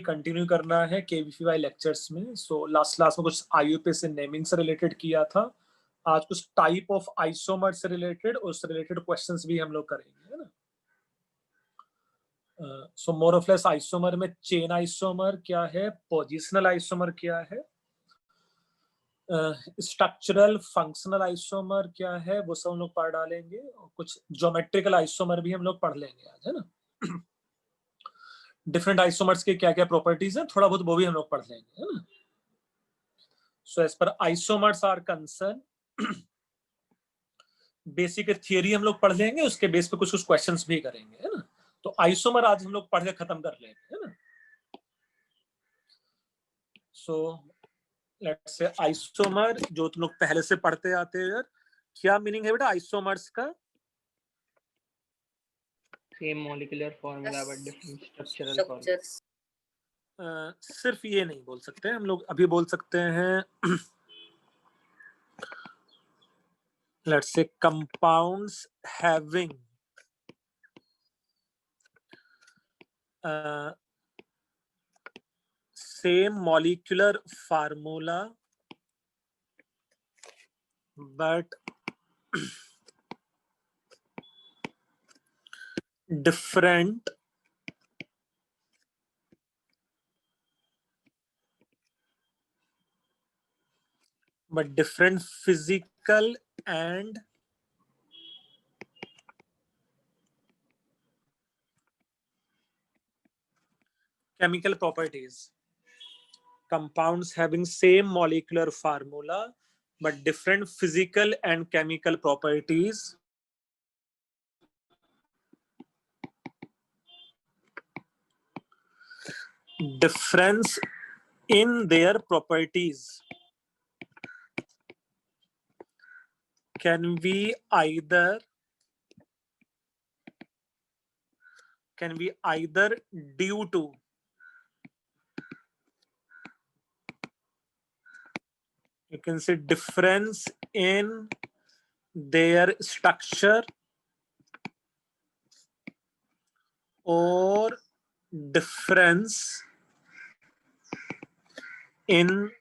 Continue करना है KVPY lectures में। सो लास्ट क्लास में कुछ आईयूपी से नेमिंग से रिलेटेड किया था, आज कुछ टाइप ऑफ आइसोमर से रिलेटेड, उससे रिलेटेड क्वेश्चंस भी हम लोग करेंगे, है ना। सो मोर ऑफ लेस आइसोमर में चेन आइसोमर क्या है, पोजिशनल आइसोमर क्या है, स्ट्रक्चरल फंक्शनल आइसोमर क्या है, वो सब हम लोग पढ़ डालेंगे, और कुछ ज्योमेट्रिकल आइसोमर भी हम लोग पढ़ लेंगे आज, है ना। डिफरेंट आइसोमर्स के क्या क्या प्रॉपर्टीज हैं, थोड़ा बहुत वो भी हम लोग पढ़ लेंगे, है ना। So as per isomers are concern, basic theory हम लोग पढ़ लेंगे, उसके बेस पे कुछ कुछ क्वेश्चंस भी करेंगे, है ना। तो आइसोमर आज हम लोग पढ़ के खत्म कर लेंगे, है ना। सो लेट्स से आइसोमर जो तुम लोग पहले से पढ़ते आते हैं, क्या मीनिंग है बेटा आइसोमर्स का? Same molecular formula but different structural formula. सिर्फ ये नहीं बोल सकते हम लोग, अभी बोल सकते हैं let's say compounds having same molecular formula but different physical and chemical properties. Compounds having same molecular formula but different physical and chemical properties. Difference in their properties can be either due to you can say difference in their structure or difference in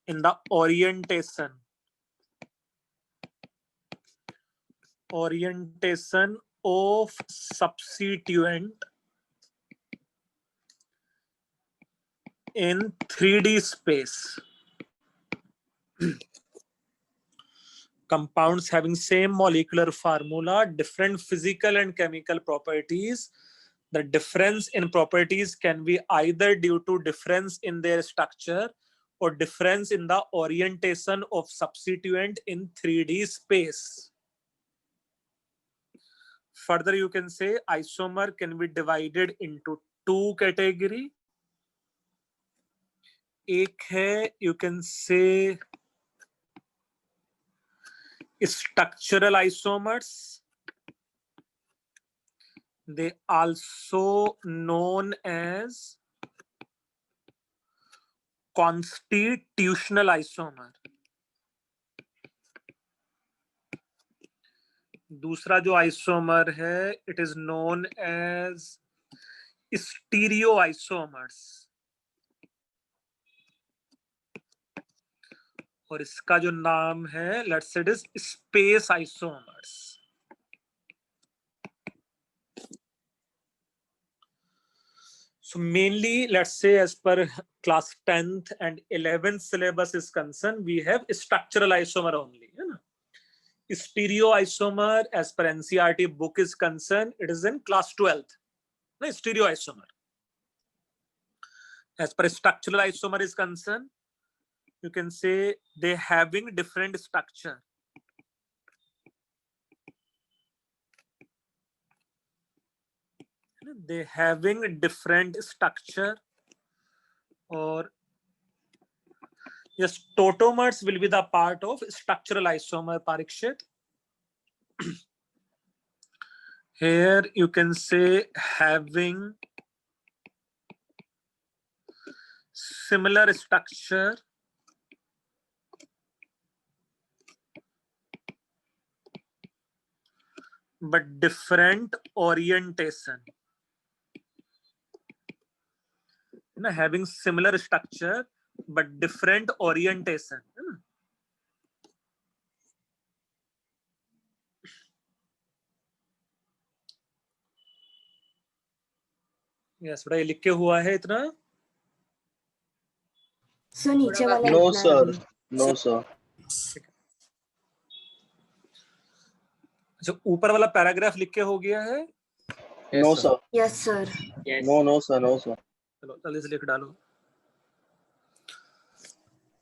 the orientation of substituent in 3D space. Compounds having same molecular formula, different physical and chemical properties. The difference in properties can be either due to difference in their structure or difference in the orientation of substituent in 3D space. Further, you can say isomer can be divided into two categories. एक है you can say structural isomers. They also known as constitutional isomer. दूसरा जो isomer है it is known as stereo isomers, और इसका जो नाम है let's say it is space isomers. So mainly, let's say as per class 10th and 11th syllabus is concerned, we have structural isomer only. You know? Stereoisomer as per NCERT book is concerned, it is in class 12th. No, stereoisomer. As per structural isomer is concerned, you can say they having different structure. They having different structure, or yes, tautomers will be the part of structural isomer, Parikshit. Here you can say having similar structure but different orientation. ना, having similar structure but different orientation, है ना। Yes, थोड़ा ये लिख के हुआ है इतना। सर नीचे वाला नो इतना है सर, अभी। No sir. अच्छा, ऊपर वाला पैराग्राफ लिख के हो गया है। No sir. Yes sir. No no sir, no sir. चलो जल्दी से लिख डालो।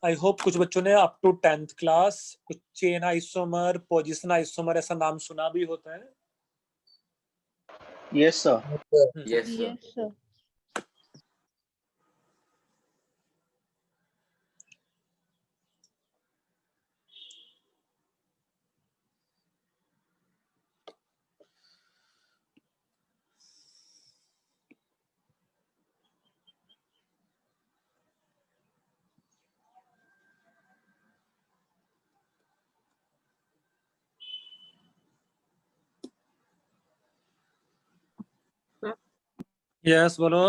आई होप कुछ बच्चों ने अप टू 10th क्लास कुछ चेन आइसोमर, पोजीशन आइसोमर ऐसा नाम सुना भी होता है। Yes sir. Yes, sir. Yes बोलो।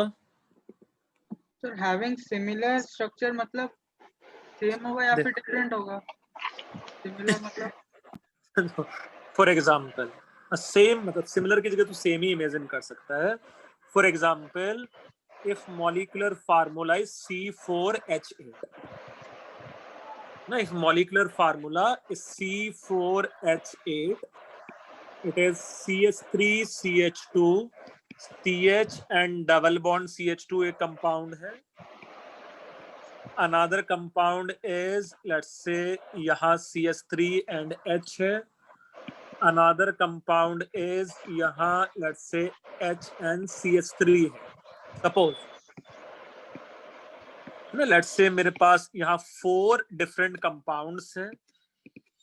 सर हैविंग सिमिलर स्ट्रक्चर मतलब सेम होगा या फिर डिफरेंट होगा? सिमिलर मतलब फॉर एग्जाम्पल सेम, मतलब सिमिलर की जगह तो सेम ही इमेजिन कर सकता है। For example if molecular formula is C4H8, ना, if molecular formula is C4H8, it is CH3CH2 CH and double bond CH2 एक compound है। Another compound is, let's say यहाँ CH3 and H है। Another compound is यहाँ let's say H and CH3 है। Suppose ना, let's say मेरे पास यहाँ 4 different compounds हैं।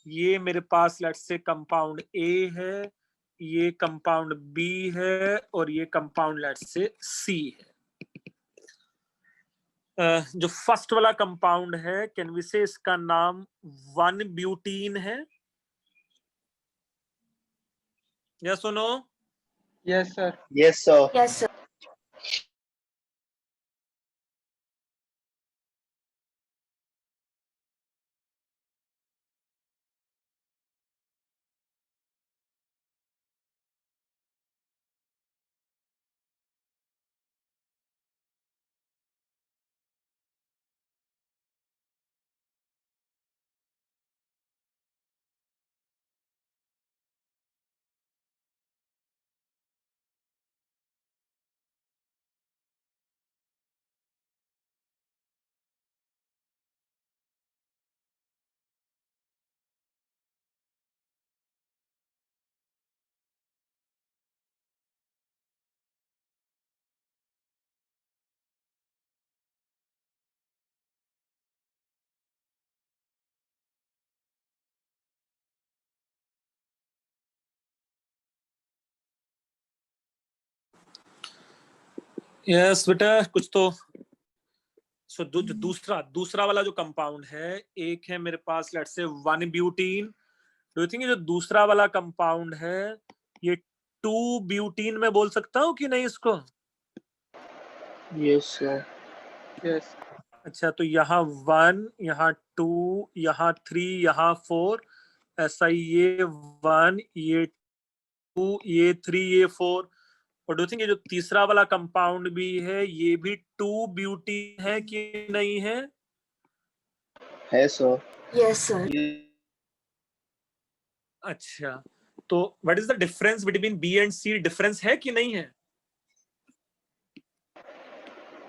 ये मेरे पास लेट्स से कंपाउंड ए है, ये कंपाउंड बी है और ये कंपाउंड लेट्स से सी है। जो फर्स्ट वाला कंपाउंड है, कैन वी से इसका नाम 1-ब्यूटीन है? या सुनो। Yes sir. Yes sir. Yes sir. Yes बेटा, कुछ तो जो दूसरा वाला जो कंपाउंड है, एक है मेरे पास let's say 1-ब्यूटीन। Do you think जो दूसरा वाला कंपाउंड है ये 2-ब्यूटीन में बोल सकता हूँ कि नहीं इसको? Yes sir. यस। अच्छा, तो यहाँ 1, यहाँ 2, यहाँ 3, यहाँ 4, ऐसा ये 1, ये 2, ये 3, ये 4। और डू थिंक ये जो तीसरा वाला कंपाउंड भी है ये भी 2-ब्यूटीन है कि नहीं है? है सर। Yes sir. अच्छा, तो what is the difference between B and C? Difference है कि नहीं है?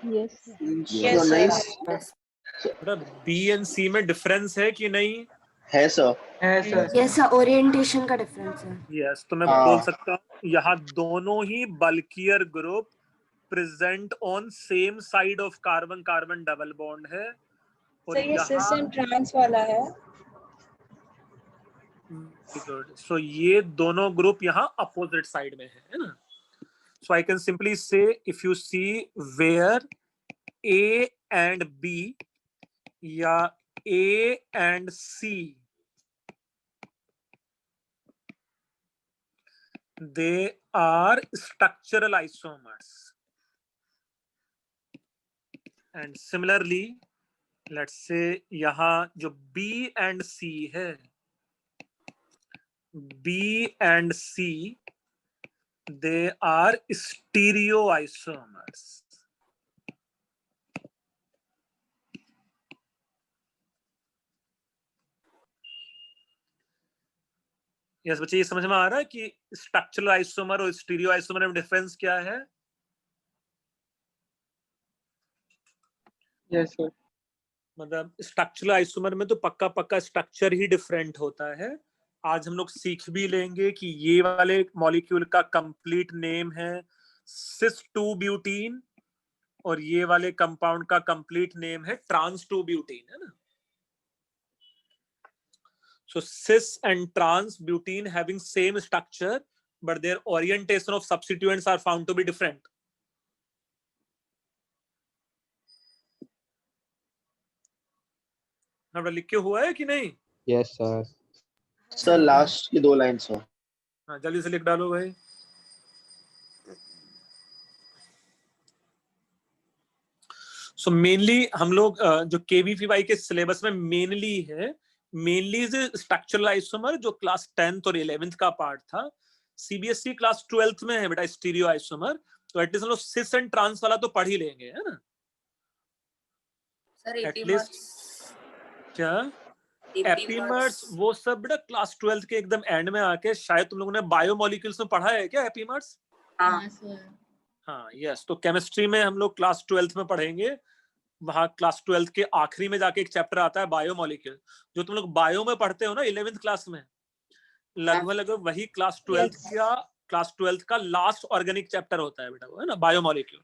Yes, sir. Yes, sir. मतलब बी एंड सी में डिफरेंस है कि नहीं? है सर। है सर। यस सर, ओरिएंटेशन का डिफरेंस है। यस, तो मैं हाँ। बोल सकता हूँ यहाँ दोनों ही bulkier group present on same side of carbon carbon double bond है। और सर ये सिस एंड ट्रांस वाला है। गुड, सो ये दोनों ग्रुप यहाँ अपोजिट साइड में है ना। So I can simply say if you see where A and B या A and C, they are structural isomers. And similarly let's say यहाँ जो B एंड C है, B and C, they are stereoisomers. Yes बच्चे, ये समझ में आ रहा है कि स्ट्रक्चरल आइसोमर और स्टीरियो आइसोमर में डिफरेंस क्या है? Yes sir. मतलब स्ट्रक्चरल आइसोमर में तो पक्का पक्का स्ट्रक्चर ही डिफरेंट होता है। आज हम लोग सीख भी लेंगे कि ये वाले मॉलिक्यूल का कंप्लीट नेम है सिस 2 ब्यूटीन और ये वाले कंपाउंड का कंप्लीट नेम है ट्रांस 2 ब्यूटीन, है ना। So cis and trans butene having same structure, but their orientation of substituents are found to be different. अब लिख के हुआ है कि नहीं? Yes sir. सर लास्ट की 2 लाइन सर। हाँ जल्दी से लिख डालो भाई। सो मेनली हम लोग जो KVPY के सिलेबस में मेनली है, मेनली स्ट्रक्चरल आइसोमर जो क्लास 10th और 11th का पार्ट था। CBSE क्लास 12th में है बेटा स्टीरियो आइसोमर, तो एटलीस्ट हम लोग सिस एंड ट्रांस वाला तो पढ़ ही लेंगे, है ना सर। एटलीस्ट। क्या एपीमर्स वो सब बेटा क्लास 12th के एकदम एंड में आके, शायद तुम लोगों ने बायोमोलिक्यूल्स में पढ़ा है क्या एपीमर्स? हाँ सर। हाँ यस, तो केमिस्ट्री में हम लोग क्लास 12th में पढ़ेंगे। वहां क्लास 12th के आखिरी में जाके एक चैप्टर आता है बायोमोलिक्यूल, जो तुम लोग बायो में पढ़ते हो ना 11th क्लास में, लगभग वही क्लास 12th का लास्ट ऑर्गेनिक चैप्टर होता है बेटा, वो है ना बायोमोलिक्यूल,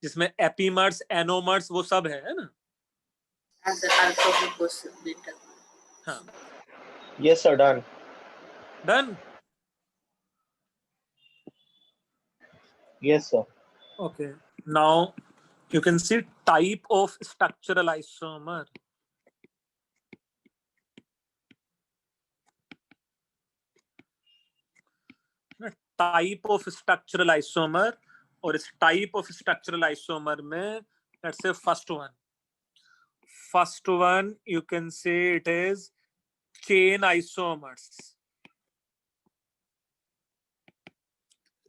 जिसमें एपीमर्स एनोमर्स वो सब है ना। हाँ yes sir, done. Done. Yes sir. Okay, now you can see type of structural isomer. Type of structural isomer, और इस type of structural isomer में let's say first one you can say it is chain isomers.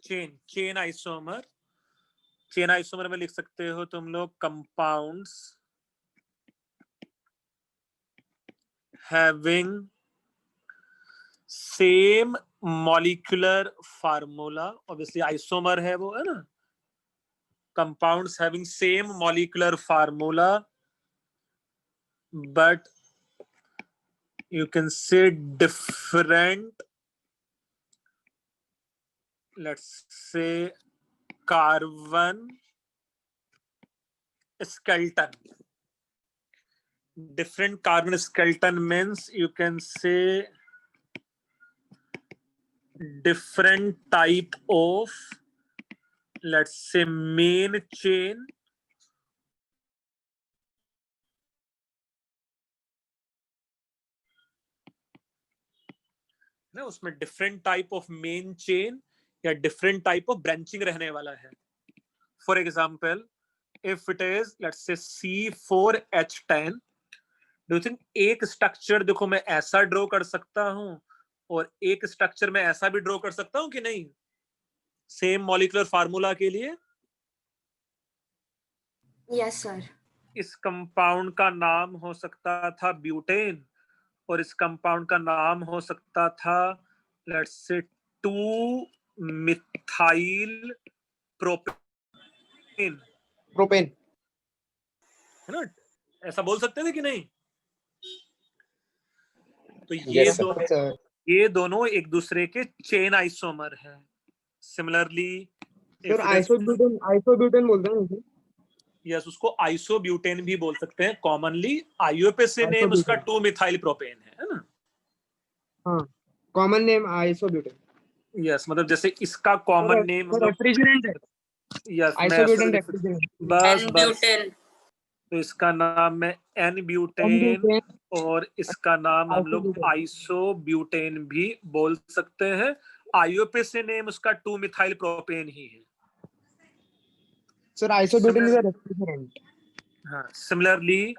chain isomer में लिख सकते हो तुम लोग compounds having same molecular formula, obviously isomer है वो, है ना। compounds having same molecular formula but you can say different, let's say carbon skeleton. Different carbon skeleton means you can say different type of, let's say main chain ना, उसमें different type of main chain या different type of branching रहने वाला है। For example, if it is let's say C4H10, do you think एक structure देखो मैं ऐसा ड्रॉ कर सकता हूं और एक स्ट्रक्चर में ऐसा भी ड्रॉ कर सकता हूं कि नहीं, सेम मॉलिक्यूलर फार्मूला के लिए? Yes sir. इस कंपाउंड का नाम हो सकता था ब्यूटेन और इस कंपाउंड का नाम हो सकता था लेट्स से 2 मिथाइल प्रोपेन, है ना, ऐसा बोल सकते थे कि नहीं? तो ये दोनों एक दूसरे के चेन आइसोमर है। सिमिलरली सर आइसोब्यूटेन बोलते हैं उसे। यस, उसको आइसोब्यूटेन भी बोल सकते हैं कॉमनली। आईयूपीएसी नेम उसका 2 मिथाइल प्रोपेन है ना। हाँ, कॉमन नेम आइसोब्यूटेन। यस, मतलब जैसे इसका कॉमन नेम रेफ्रिजरेंट है। Yes, isobutane refrigerant. बस तो इसका नाम है एन ब्यूटेन और इसका नाम हम लोग आइसोब्यूटेन भी बोल सकते हैं। आईयूपीएसी नेम उसका 2 मिथाइल प्रोपेन ही है। Sir, isobutene is a refrigerant. हाँ, similarly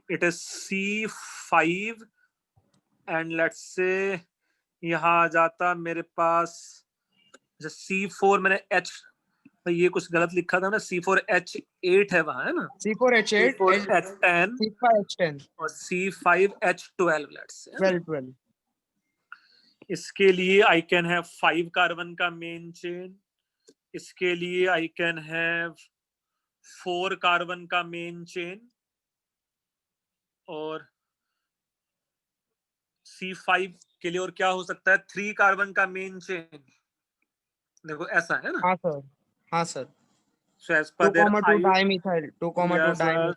it is C5 and let's say यहाँ आ जाता मेरे पास C4 मैंने H, ये कुछ गलत लिखा था ना, C4H8 है वहाँ, है ना, C4H8 C4H10 C5H10 और C5H12 लेट्स से, 12 इसके लिए आई कैन हैव 5 कार्बन का मेन चेन, इसके लिए आई कैन हैव 4 कार्बन का मेन चेन, और C5 के लिए और क्या हो सकता है, 3 कार्बन का मेन चेन। देखो ऐसा है ना। हाँ सर, हाँ sir. So as per their 2,2 dimethyl, 2,2 Yes, dimethyl.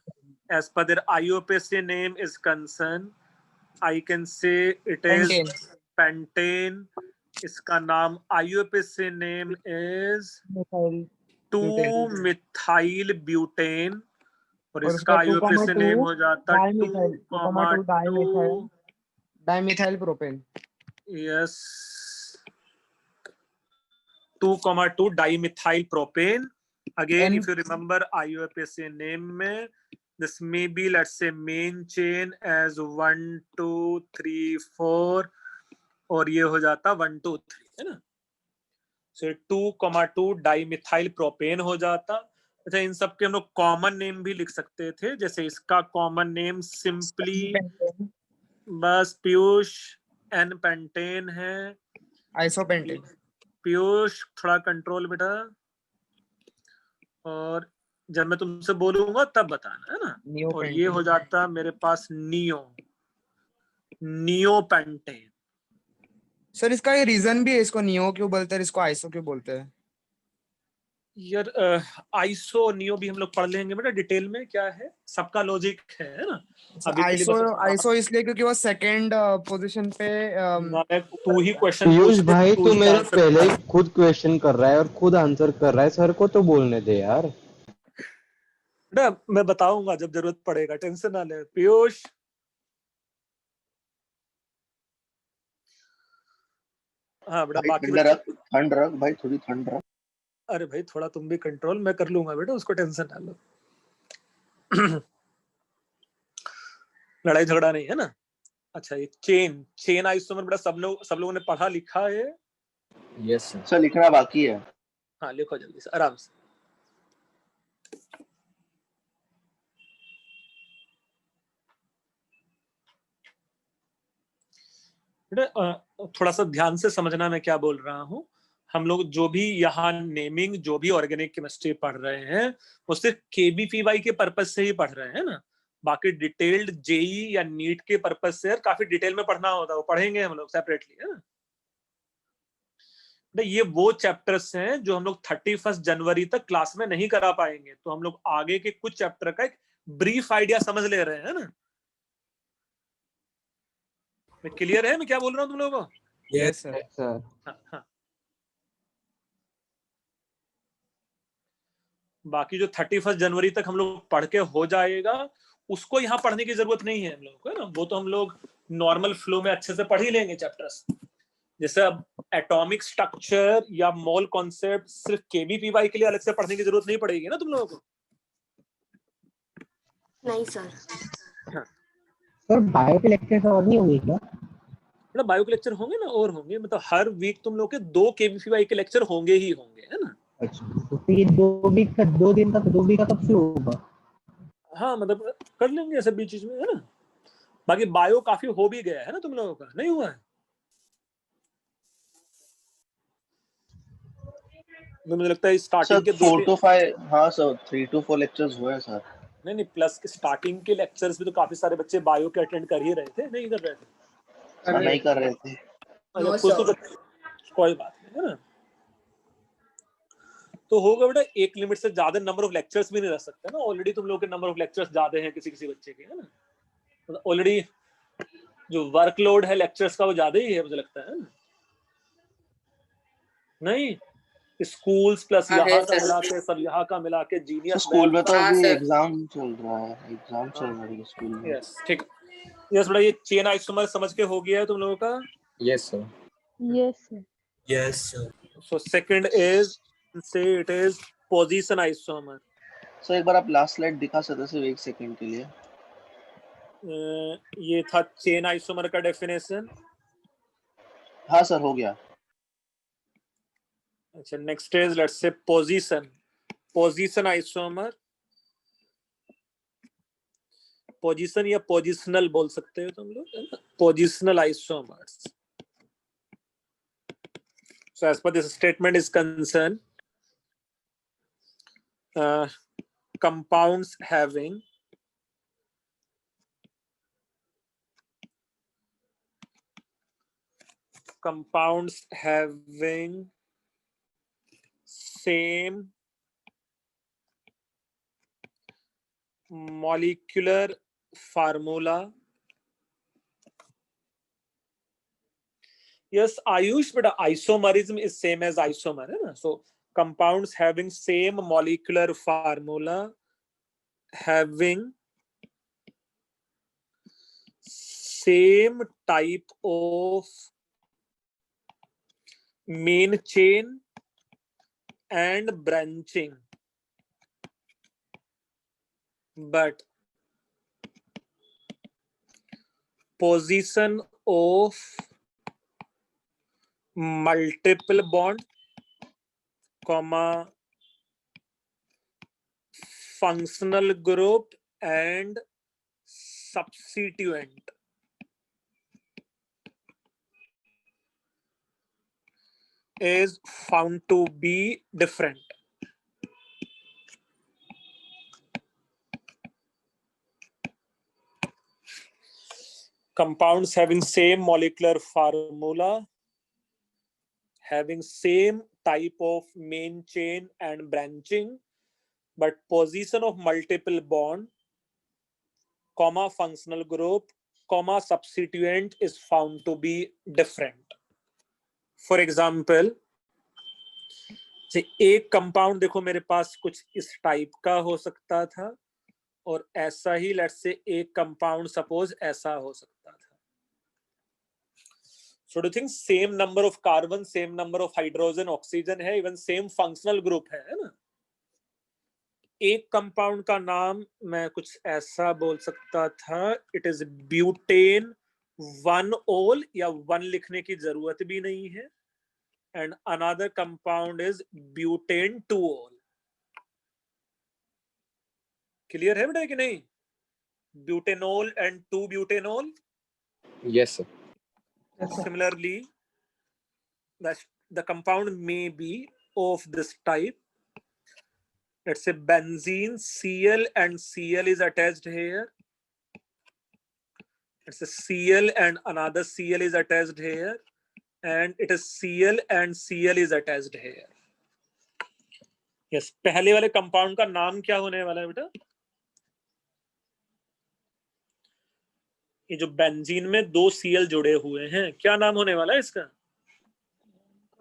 as per their IUPAC name is concerned, I can say it is pentane. इसका नाम IUPAC name is Methyl. 2-methyl butane और और इसका उसका IUPAC 2,2 name हो जाता है dimethyl, 2,2 dimethyl propane. Yes, 2,2 dimethyl propane. Again, if you remember IUPAC name में this may be, let's say, main chain as 1 2 3 4 और ये हो जाता 1 2 3, है ना। So 2,2 dimethyl propane हो जाता। अच्छा, इन सब के हम लोग कॉमन नेम भी लिख सकते थे, जैसे इसका कॉमन नेम सिंपली बस पीयूष एन पेंटेन है। Isopentane. पीयूष थोड़ा कंट्रोल बेटा, और जब मैं तुमसे बोलूंगा तब बताना, है ना। और ये हो जाता मेरे पास नियोपेंटेन। सर इसका ये रीजन भी है, इसको नियो क्यों बोलते हैं, इसको आइसो क्यों बोलते हैं? यार आइसो और नियो भी हम लोग पढ़ लेंगे बेटा डिटेल में, क्या है सबका लॉजिक है ना। अभी के लिए बस आइसो इसलिए क्योंकि वो सेकंड पोजीशन पे तू ही क्वेश्चन पीयूष भाई तू मेरा पहले ही खुद क्वेश्चन कर रहा है और खुद आंसर कर रहा है, सर को तो बोलने दे यार। ना मैं बताऊंगा जब जरूरत पड़ेगा, टेंशन ना ले पीयूष। हाँ बेटा, बाकी ठंड रख भाई, थोड़ी ठंड रख। अरे भाई थोड़ा तुम भी कंट्रोल, मैं कर लूंगा बेटा, उसको टेंशन ना लो। लड़ाई झगड़ा नहीं है ना। अच्छा, ये चेन आइसोमर बेटा सब लोगों ने पढ़ा लिखा है? यस सर, लिखना बाकी है। हाँ लिखो जल्दी से, आराम से। थोड़ा सा ध्यान से समझना मैं क्या बोल रहा हूँ। हम लोग जो भी यहाँ नेमिंग, जो भी ऑर्गेनिक केमिस्ट्री पढ़ रहे हैं, वो सिर्फ केबीपीवाई के पर्पज से ही पढ़ रहे हैं ना। बाकी डिटेल्ड जेई या नीट के पर्पज से काफी डिटेल में पढ़ना होता है, वो पढ़ेंगे हम लोग सेपरेटली, है ना। ये वो चैप्टर्स हैं जो हम लोग 31 जनवरी तक क्लास में नहीं करा पाएंगे, तो हम लोग आगे के कुछ चैप्टर का एक ब्रीफ आइडिया समझ ले रहे हैं ना। मैं क्लियर है मैं क्या बोल रहा हूँ तुम लोगों को? Yes sir. हाँ। बाकी जो 31 जनवरी तक हम लोग पढ़ के हो जाएगा, उसको यहाँ पढ़ने की जरूरत नहीं है हम लोग को, है ना। वो तो हम लोग नॉर्मल फ्लो में अच्छे से पढ़ ही लेंगे चैप्टर्स। जैसे अब एटॉमिक स्ट्रक्चर या मोल कॉन्सेप्ट सिर्फ केबीपीवाई के लिए अलग से पढ़ने की जरूरत नहीं पड़ेगी ना तुम लोगों को। नहीं सर। हाँ। सर बायो के लेक्चर और नहीं होंगे क्या? मतलब बायो के लेक्चर होंगे ना, और होंगे, मतलब हर वीक तुम लोग के 2 केबीपीवाई के लेक्चर होंगे ही होंगे, है ना। अच्छा, तो ये 2 वीक का 2 दिन का 2 वीक का कब शुरू होगा? हाँ मतलब कर लेंगे ऐसे बीच में, है ना। बाकी बायो काफी हो भी गया है ना तुम लोगों का, नहीं हुआ है? मुझे लगता है स्टार्टिंग के 4 to 5, हाँ सर 3 to 4 लेक्चर्स हुए हैं सर। नहीं प्लस स्टार्टिंग के लेक्चर्स भी तो काफी सारे बच्चे बायो के अटेंड कर ही रहे थे, नहीं कर रहे थे? नहीं कर रहे थे। कुछ तो कोई बात नहीं, है ना। तो होगा बेटा, एक लिमिट से ज्यादा नंबर ऑफ लेक्चर्स भी नहीं रह सकते ना। ऑलरेडी तुम लोगों के नंबर ऑफ लेक्चर्स ज्यादा हैं किसी बच्चे के, है ना। मतलब ऑलरेडी जो वर्कलोड है लेक्चर्स का वो ज्यादा ही है मुझे लगता है ना। नहीं, स्कूल्स प्लस यहाँ का मिला के, सब यहाँ का मिला के जीनियस स्कूल में तो अभी एग्जाम चल रहा है स्कूल में। यस ठीक, यस बेटा। ये चेन आइसोमर समझ के हो गया है तुम लोगों का? Yes sir. Yes sir. Yes sir. So second is, say it is position isomer, sir एक बार आप लास्ट स्लाइड दिखा सकते सिर्फ 1 सेकंड के लिए? ये था चेन आइसोमर का डेफिनेशन। हाँ सर, हो गया। अच्छा, नेक्स्ट इज लेट्स से पोजीशन आइसोमर। पोजीशन या पोजिशनल बोल सकते हो तुम लोग, है ना? Positional isomers. So as per this statement is concerned, compounds having same molecular formula. Yes, Ayush, but isomerism is same as isomer, है ना? So compounds having same molecular formula, having same type of main chain and branching, but position of multiple bond, comma, functional group and substituent is found to be different. Compounds having same molecular formula, having same type of main chain and branching, but position of multiple bond, comma, functional group, comma, substituent is found to be different. For example, एक compound देखो मेरे पास कुछ इस type का हो सकता था, और ऐसा ही लेट्स से एक कंपाउंड सपोज ऐसा हो सकता था. So do you think same number of carbon, same number of hydrogen, oxygen है, even same functional group है ना? एक कंपाउंड का नाम मैं कुछ ऐसा बोल सकता था, इट इज ब्यूटेन 1-ol, या 1 लिखने की जरूरत भी नहीं है, and another compound is butane 2-ol. Clear है बेटा कि नहीं? Butanol and 2-butanol. Yes, sir. Similarly, the compound may be of this type. Let's say benzene, Cl and Cl is attached here. It's a Cl and another Cl is attached here, and it is Cl and Cl is attached here. Yes, पहले वाले compound का नाम क्या होने वाला है बेटा? ये जो बेंजीन में 2 Cl जुड़े हुए हैं, क्या नाम होने वाला है इसका?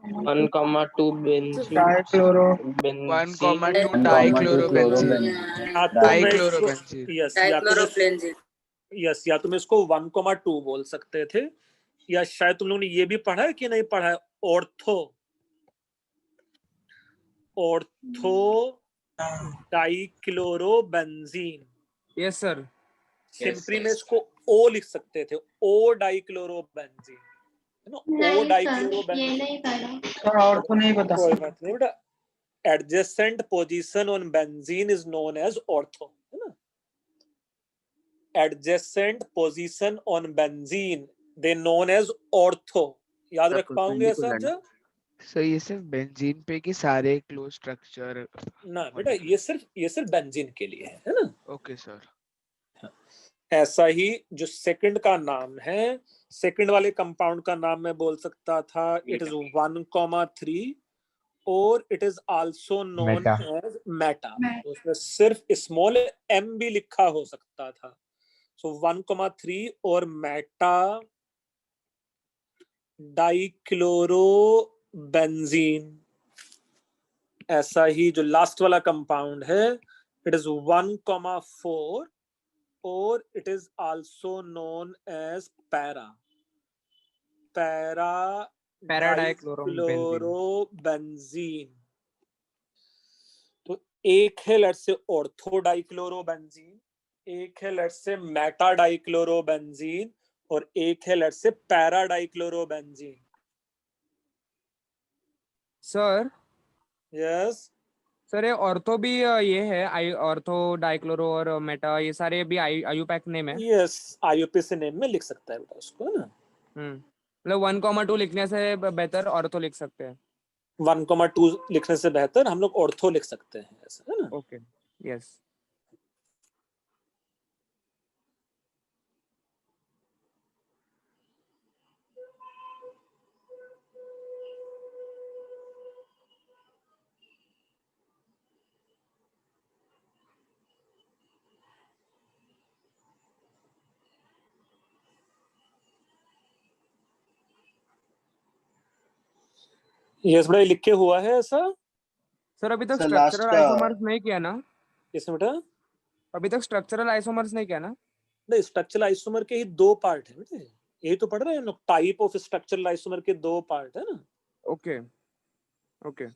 1,2 benzene. Dichloro 1,2 dichlorobenzene. यस, या तुम इसको 1,2 बोल सकते थे, या शायद तुम लोगों ने ये भी पढ़ा है कि नहीं पढ़ा है, ortho dichlorobenzene. Yes sir. Simply में इसको ओ लिख सकते थे, ओ डाइक्लोरोबेंजीन, है ना? ओ डाइक्लोरोबेंजीन. सर और तो नहीं पता. कोई बात नहीं बेटा. Adjacent position on benzene is known as ortho, है ना? Adjacent position on benzene they known as ortho. याद रख पाओगे सब? सर ये सिर्फ बेंजीन पे कि सारे क्लोज स्ट्रक्चर? ना बेटा, ये सिर्फ बेंजीन के लिए है ना? Okay sir. ऐसा ही जो सेकंड का नाम है, सेकंड वाले कंपाउंड का नाम मैं बोल सकता था, इट इज 1,3, और it is also known as meta. तो उसमें सिर्फ स्मॉल m भी लिखा हो सकता था. सो 1,3 और मेटा डाइक्लोरोबेंजीन. ऐसा ही जो लास्ट वाला कंपाउंड है, इट इज 1,4 और it is also known as paradichlorobenzene. तो एक है लेट्स से ऑर्थो डाइक्लोरोबेंजीन, एक है लेट्स से मेटा डाइक्लोरोबेंजीन, और एक है लेट्स से para dichlorobenzene. Sir yes sir ये ऑर्थो भी ये है आई ऑर्थो डाइक्लोरो और मेटा ये सारे भी आयुपैक नेम है। यस आईयूपीएसी नेम में लिख सकता है बेटा उसको, है ना। मतलब 1,2 लिखने से बेहतर ऑर्थो लिख सकते हैं। 1,2 लिखने से बेहतर हम लोग ऑर्थो लिख सकते हैं, ऐसा है ना। Okay yes. यस बेटा, ये लिख के हुआ है ऐसा। सर अभी तक सर लास्ट स्ट्रक्चरल का आइसोमर्स नहीं किया ना? इसमें बेटा अभी तक स्ट्रक्चरल आइसोमर्स नहीं किया ना? नहीं, स्ट्रक्चरल आइसोमर के ही 2 पार्ट है बेटे, यही तो पढ़ रहे हैं हम लोग, टाइप ऑफ स्ट्रक्चरल आइसोमर के 2 पार्ट है ना। Okay okay.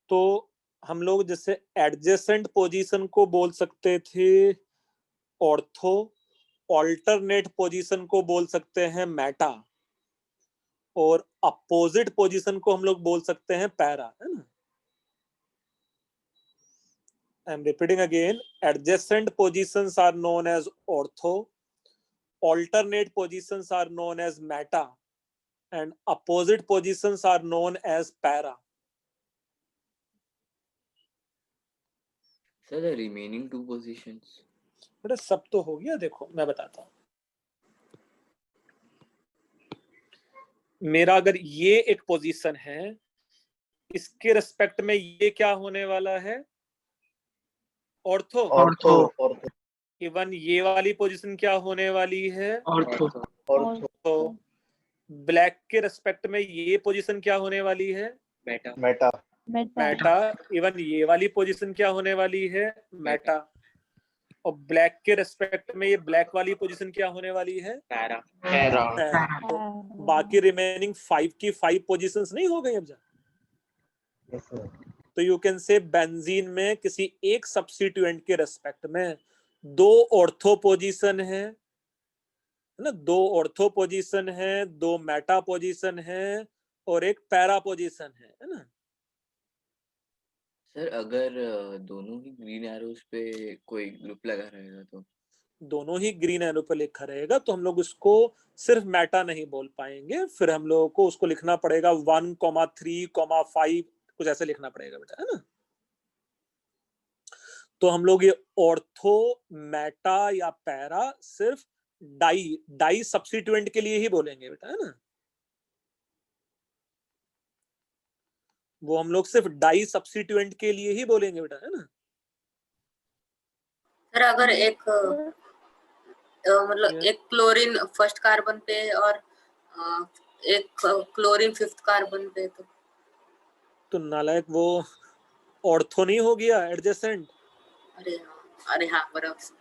तो हम लोग जैसे एडजेसेंट पोजीशन को बोल सकते थे ऑर्थो, ऑल्टरनेट पोजीशन को बोल सकते हैं मेटा, और अपोजिट पोजीशन को हम लोग बोल सकते हैं पैरा, है ना। I am repeating again, adjacent positions are known as ortho, alternate positions are known as meta, and opposite positions are known as para. Sir, the remaining 2 positions. बेटा सब तो हो गया, देखो मैं बताता हूँ। मेरा अगर ये एक पोजीशन है, इसके रेस्पेक्ट में ये क्या होने वाला है? ऑर्थो। ऑर्थो। इवन ये वाली पोजीशन क्या होने वाली है? ऑर्थो। तो ब्लैक के रेस्पेक्ट में ये पोजीशन क्या होने वाली है? Meta. मेटा। मेटा। इवन ये वाली पोजीशन क्या होने वाली है? मेटा। और ब्लैक के रेस्पेक्ट में ये ब्लैक वाली पोजीशन क्या होने वाली है? Para. तो बाकी रिमेनिंग 5 की 5 पोजीशंस नहीं हो गई अब जा। तो यू कैन से बेंजीन में किसी एक सब्स्टिट्यूएंट के रेस्पेक्ट में 2 ऑर्थो पोजीशन है ना, 2 ऑर्थो पोजीशन है, 2 मेटा पोजीशन है, और एक पैरा पोजीशन है ना। सर अगर दोनों ही ग्रीन एरोज पे कोई ग्रुप लगा रहेगा तो? दोनों ही ग्रीन एरो पे लिखा रहेगा तो हम लोग उसको सिर्फ मेटा नहीं बोल पाएंगे, फिर हम लोगों को उसको लिखना पड़ेगा 1,3,5 कुछ ऐसे लिखना पड़ेगा बेटा, है ना। तो हम लोग ये ऑर्थो, मेटा या पैरा सिर्फ डाई सब्स्टिट्यूएंट के लिए ही बोलेंगे बेटा, है ना। वो हम लोग सिर्फ डाई सब्स्टिट्यूएंट के लिए ही बोलेंगे बेटा, है ना। सर अगर एक मतलब एक क्लोरीन फर्स्ट कार्बन पे और एक क्लोरीन 5th कार्बन पे, तो नालायक वो ऑर्थो नहीं हो गया एडजेसेंट? अरे हाँ बराबर।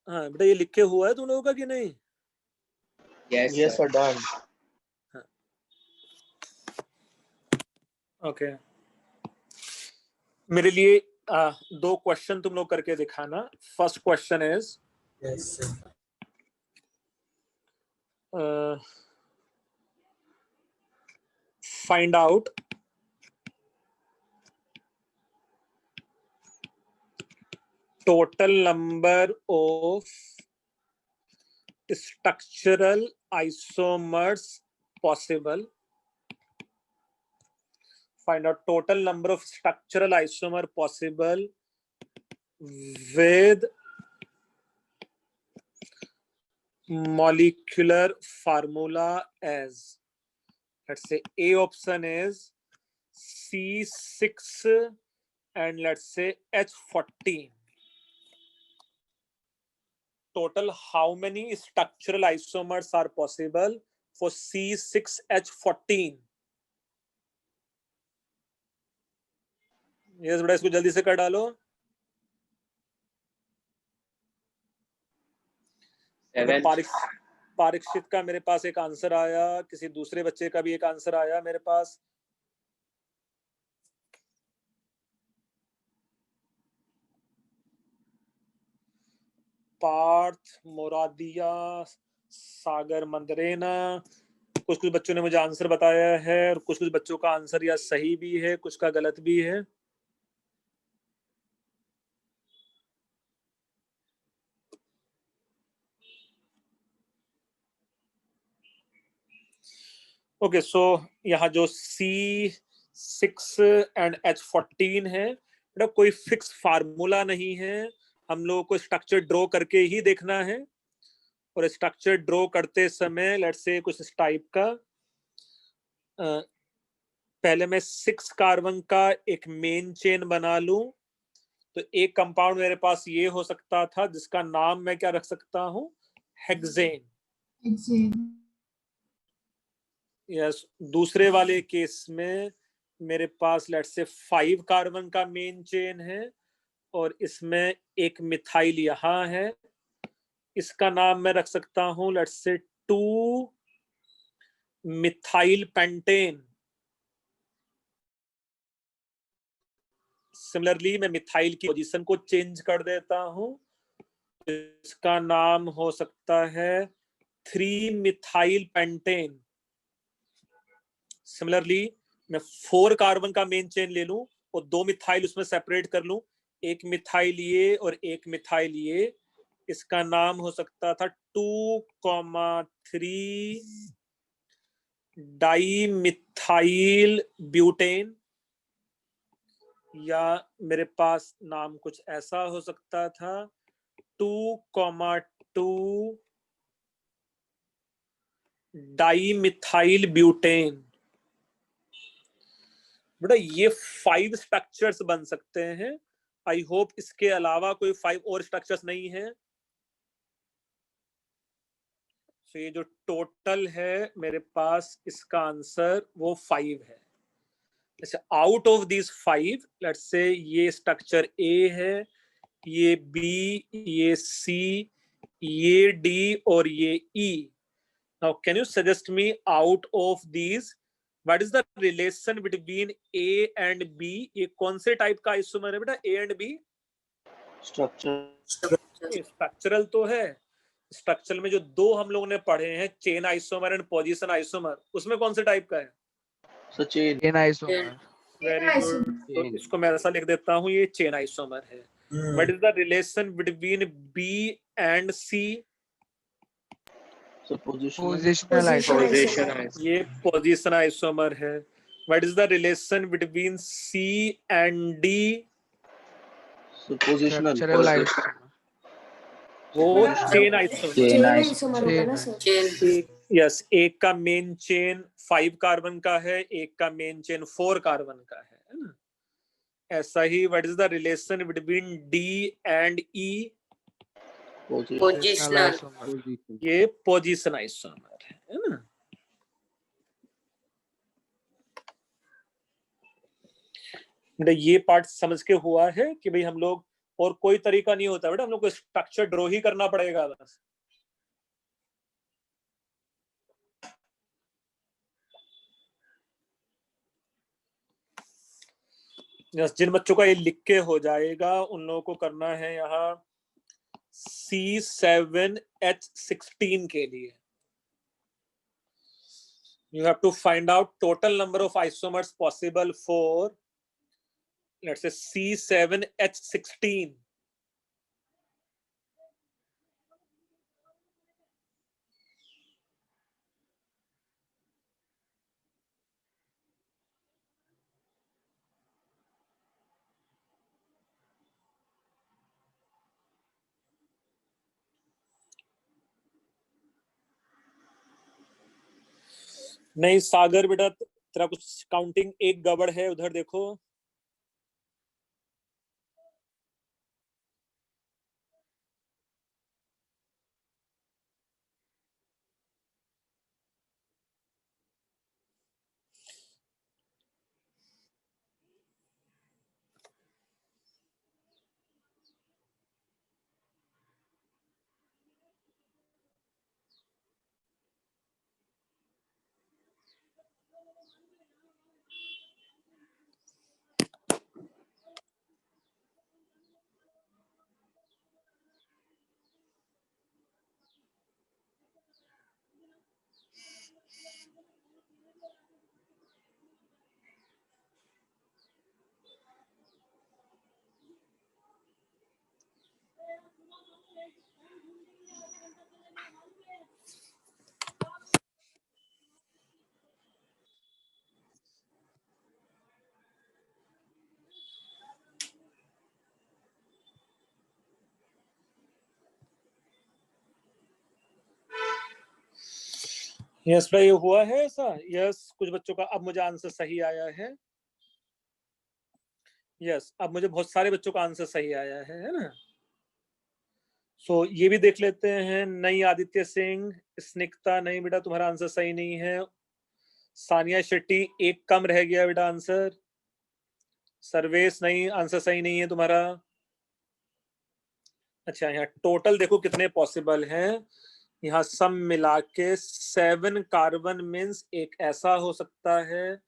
हाँ बेटा, ये लिखे हुआ है तुम लोगों का कि नहीं? Yes sir, done. ओके, मेरे लिए 2 क्वेश्चन तुम लोग करके दिखाना। First question is find out total number of structural isomers possible. Find out total number of structural isomer possible with molecular formula as, let's say A option is C6 and let's say H14. Total how many structural isomers are possible for C6H14? Yes बेटा, इसको जल्दी से कर डालो। पारीक्षित का मेरे पास एक answer आया, किसी दूसरे बच्चे का भी एक आंसर आया मेरे पास। पार्थ, मोरादिया, सागर मंदरेना। कुछ कुछ बच्चों ने मुझे आंसर बताया है और कुछ कुछ बच्चों का आंसर या सही भी है, कुछ का गलत भी है। ओके, सो यहाँ जो C6 एंड H14 है, बेटा कोई फिक्स फार्मूला नहीं है, हम लोगों को स्ट्रक्चर ड्रॉ करके ही देखना है। और स्ट्रक्चर ड्रॉ करते समय लेट्स से कुछ इस टाइप का, पहले मैं 6 कार्बन का एक मेन चेन बना लूं, तो एक कंपाउंड मेरे पास ये हो सकता था जिसका नाम मैं क्या रख सकता हूं, हेक्सेन। यस, दूसरे वाले केस में मेरे पास लेट्स से 5 कार्बन का मेन चेन है और इसमें एक मिथाइल यहां है, इसका नाम मैं रख सकता हूं let's say 2 methyl pentane. Similarly मैं मिथाइल की पोजीशन को चेंज कर देता हूं, इसका नाम हो सकता है 3 मिथाइल पेंटेन। सिमिलरली मैं 4 कार्बन का मेन चेन ले लूं और 2 मिथाइल उसमें सेपरेट कर लूं, एक मिथाइल ये और एक मिथाइल ये, इसका नाम हो सकता था 2,3 डाई मिथाइल ब्यूटेन, या मेरे पास नाम कुछ ऐसा हो सकता था 2,2 डाई मिथाइल ब्यूटेन। बेटा ये 5 स्ट्रक्चर्स बन सकते हैं। आई होप इसके अलावा कोई 5 और स्ट्रक्चर्स नहीं है। तो ये जो टोटल है मेरे पास, इसका आंसर वो 5 है। जैसे out of this 5 let's say ये स्ट्रक्चर ए है, ये बी, ये सी, ये डी और ये E. Now can you suggest me out of these what is the relation between A and B? ये कौन से टाइप का आइसोमर है बेटा, ए एंड बी? स्ट्रक्चरल तो है। स्ट्रक्चरल में जो 2 हम लोगों ने पढ़े हैं, chain isomer and position isomer, उसमें कौन से टाइप का है? Chain isomer. वेरी गुड, तो इसको मैं ऐसा लिख देता हूँ, ये चेन आइसोमर है। What is the relation between B and C? Positional isomer. ये पोजीशन आइसोमर है। What is the relation between C and D? Positional isomer. वो चेन आइसोमर। चेन आइसोमर होगा ना सर? यस, एक का मेन चेन 5 कार्बन का है, एक का मेन चेन 4 कार्बन का है ना? ऐसा ही what is the relation between D and E? Positional. ये पोजीशन आइसोमर है ना? ये पार्ट समझ के हुआ है कि भाई हम लोग, और कोई तरीका नहीं होता बेटा, हम लोग को स्ट्रक्चर ड्रॉ ही करना पड़ेगा बस। जिन बच्चों का ये लिख के हो जाएगा उन लोगों को करना है यहाँ C7H16 के लिए you have to find out total number of isomers possible for let's say C7H16. नहीं सागर बेटा, तेरा कुछ काउंटिंग एक गड़बड़ है, उधर देखो। यस भाई, हुआ है ऐसा? यस, कुछ बच्चों का अब मुझे आंसर सही आया है। यस, अब मुझे बहुत सारे बच्चों का आंसर सही आया है ना? सो ये भी देख लेते हैं। नहीं आदित्य सिंह, स्निग्धा, नहीं बेटा तुम्हारा आंसर सही नहीं है। सानिया शेट्टी, एक कम रह गया बेटा आंसर। सर्वेश, नहीं आंसर सही नहीं है तुम्हारा। अच्छा, यहाँ टोटल देखो कितने पॉसिबल हैं। यहाँ सब मिला के 7 कार्बन मीन्स एक ऐसा हो सकता है,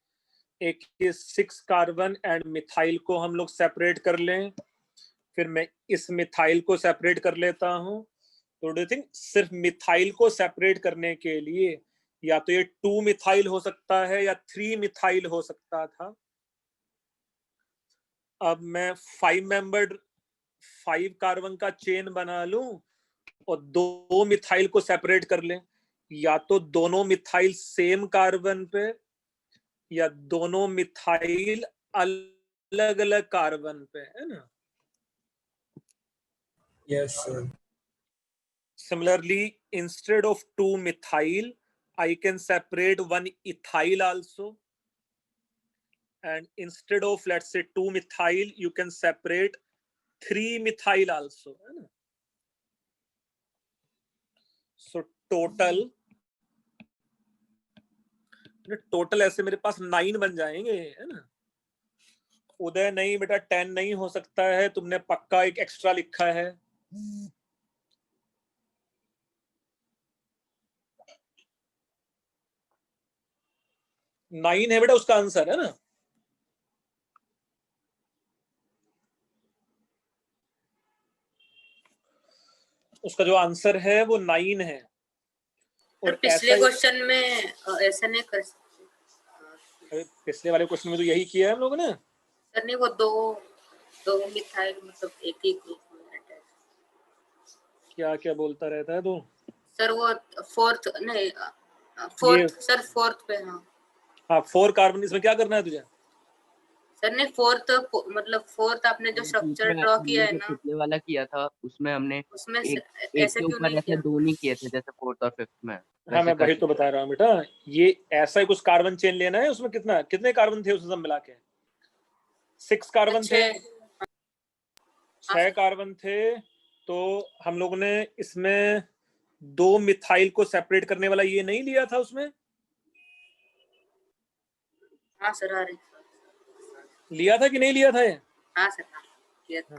एक 6 कार्बन एंड मिथाइल को हम लोग सेपरेट कर लें, फिर मैं इस मिथाइल को सेपरेट कर लेता हूं। तो डू यू थिंक सिर्फ मिथाइल को सेपरेट करने के लिए या तो ये 2 मिथाइल हो सकता है या 3 मिथाइल हो सकता था। अब मैं 5 मेंबर्ड 5 कार्बन का चेन बना लूं और 2 मिथाइल को सेपरेट कर लें, या तो दोनों मिथाइल सेम कार्बन पे या दोनों मिथाइल अलग अलग कार्बन पे, है ना? Yes, sir. Similarly, instead of 2 methyl, I can separate 1 ethyl also. And instead of, let's say, 2 methyl, you can separate 3 methyl also. So total ऐसे मेरे पास 9 बन जाएंगे, है ना? उदय, नहीं बेटा 10 नहीं हो सकता है, तुमने पक्का एक एक्स्ट्रा लिखा है। नाइन है बेटा उसका आंसर, है ना? उसका जो आंसर है वो 9 है। और पिछले क्वेश्चन में ऐसा नहीं कर सकते। पिछले वाले क्वेश्चन में तो यही किया है हम लोगों ने। सर नहीं, वो दो मिथाइल मतलब एक ही ग्रुप में क्या क्या बोलता रहता है तू? सर वो फोर्थ नहीं, फोर्थ पे। हाँ 4 कार्बन, इसमें क्या करना है तुझे? सर ने फोर्थ आपने जो स्ट्रक्चर ड्रॉ किया है ना, पिछले वाला किया था उसमें हमने ऐसे क्यों नहीं किया? 2 नहीं किए थे जैसे 4th और 5th में। हाँ मैं वही तो बता रहा हूँ बेटा, ये ऐसा ही कुछ कार्बन चेन लेना है। उसमें कितने कार्बन थे उसमें सब मिला के? 6 कार्बन थे, 6 कार्बन थे। तो हम लोगों ने इसमें 2 मिथाइल को सेपरेट करने वाला ये नहीं लिया था उसमें? हाँ सर, आ रही लिया था कि नहीं लिया था ये? हाँ सर, लिया था।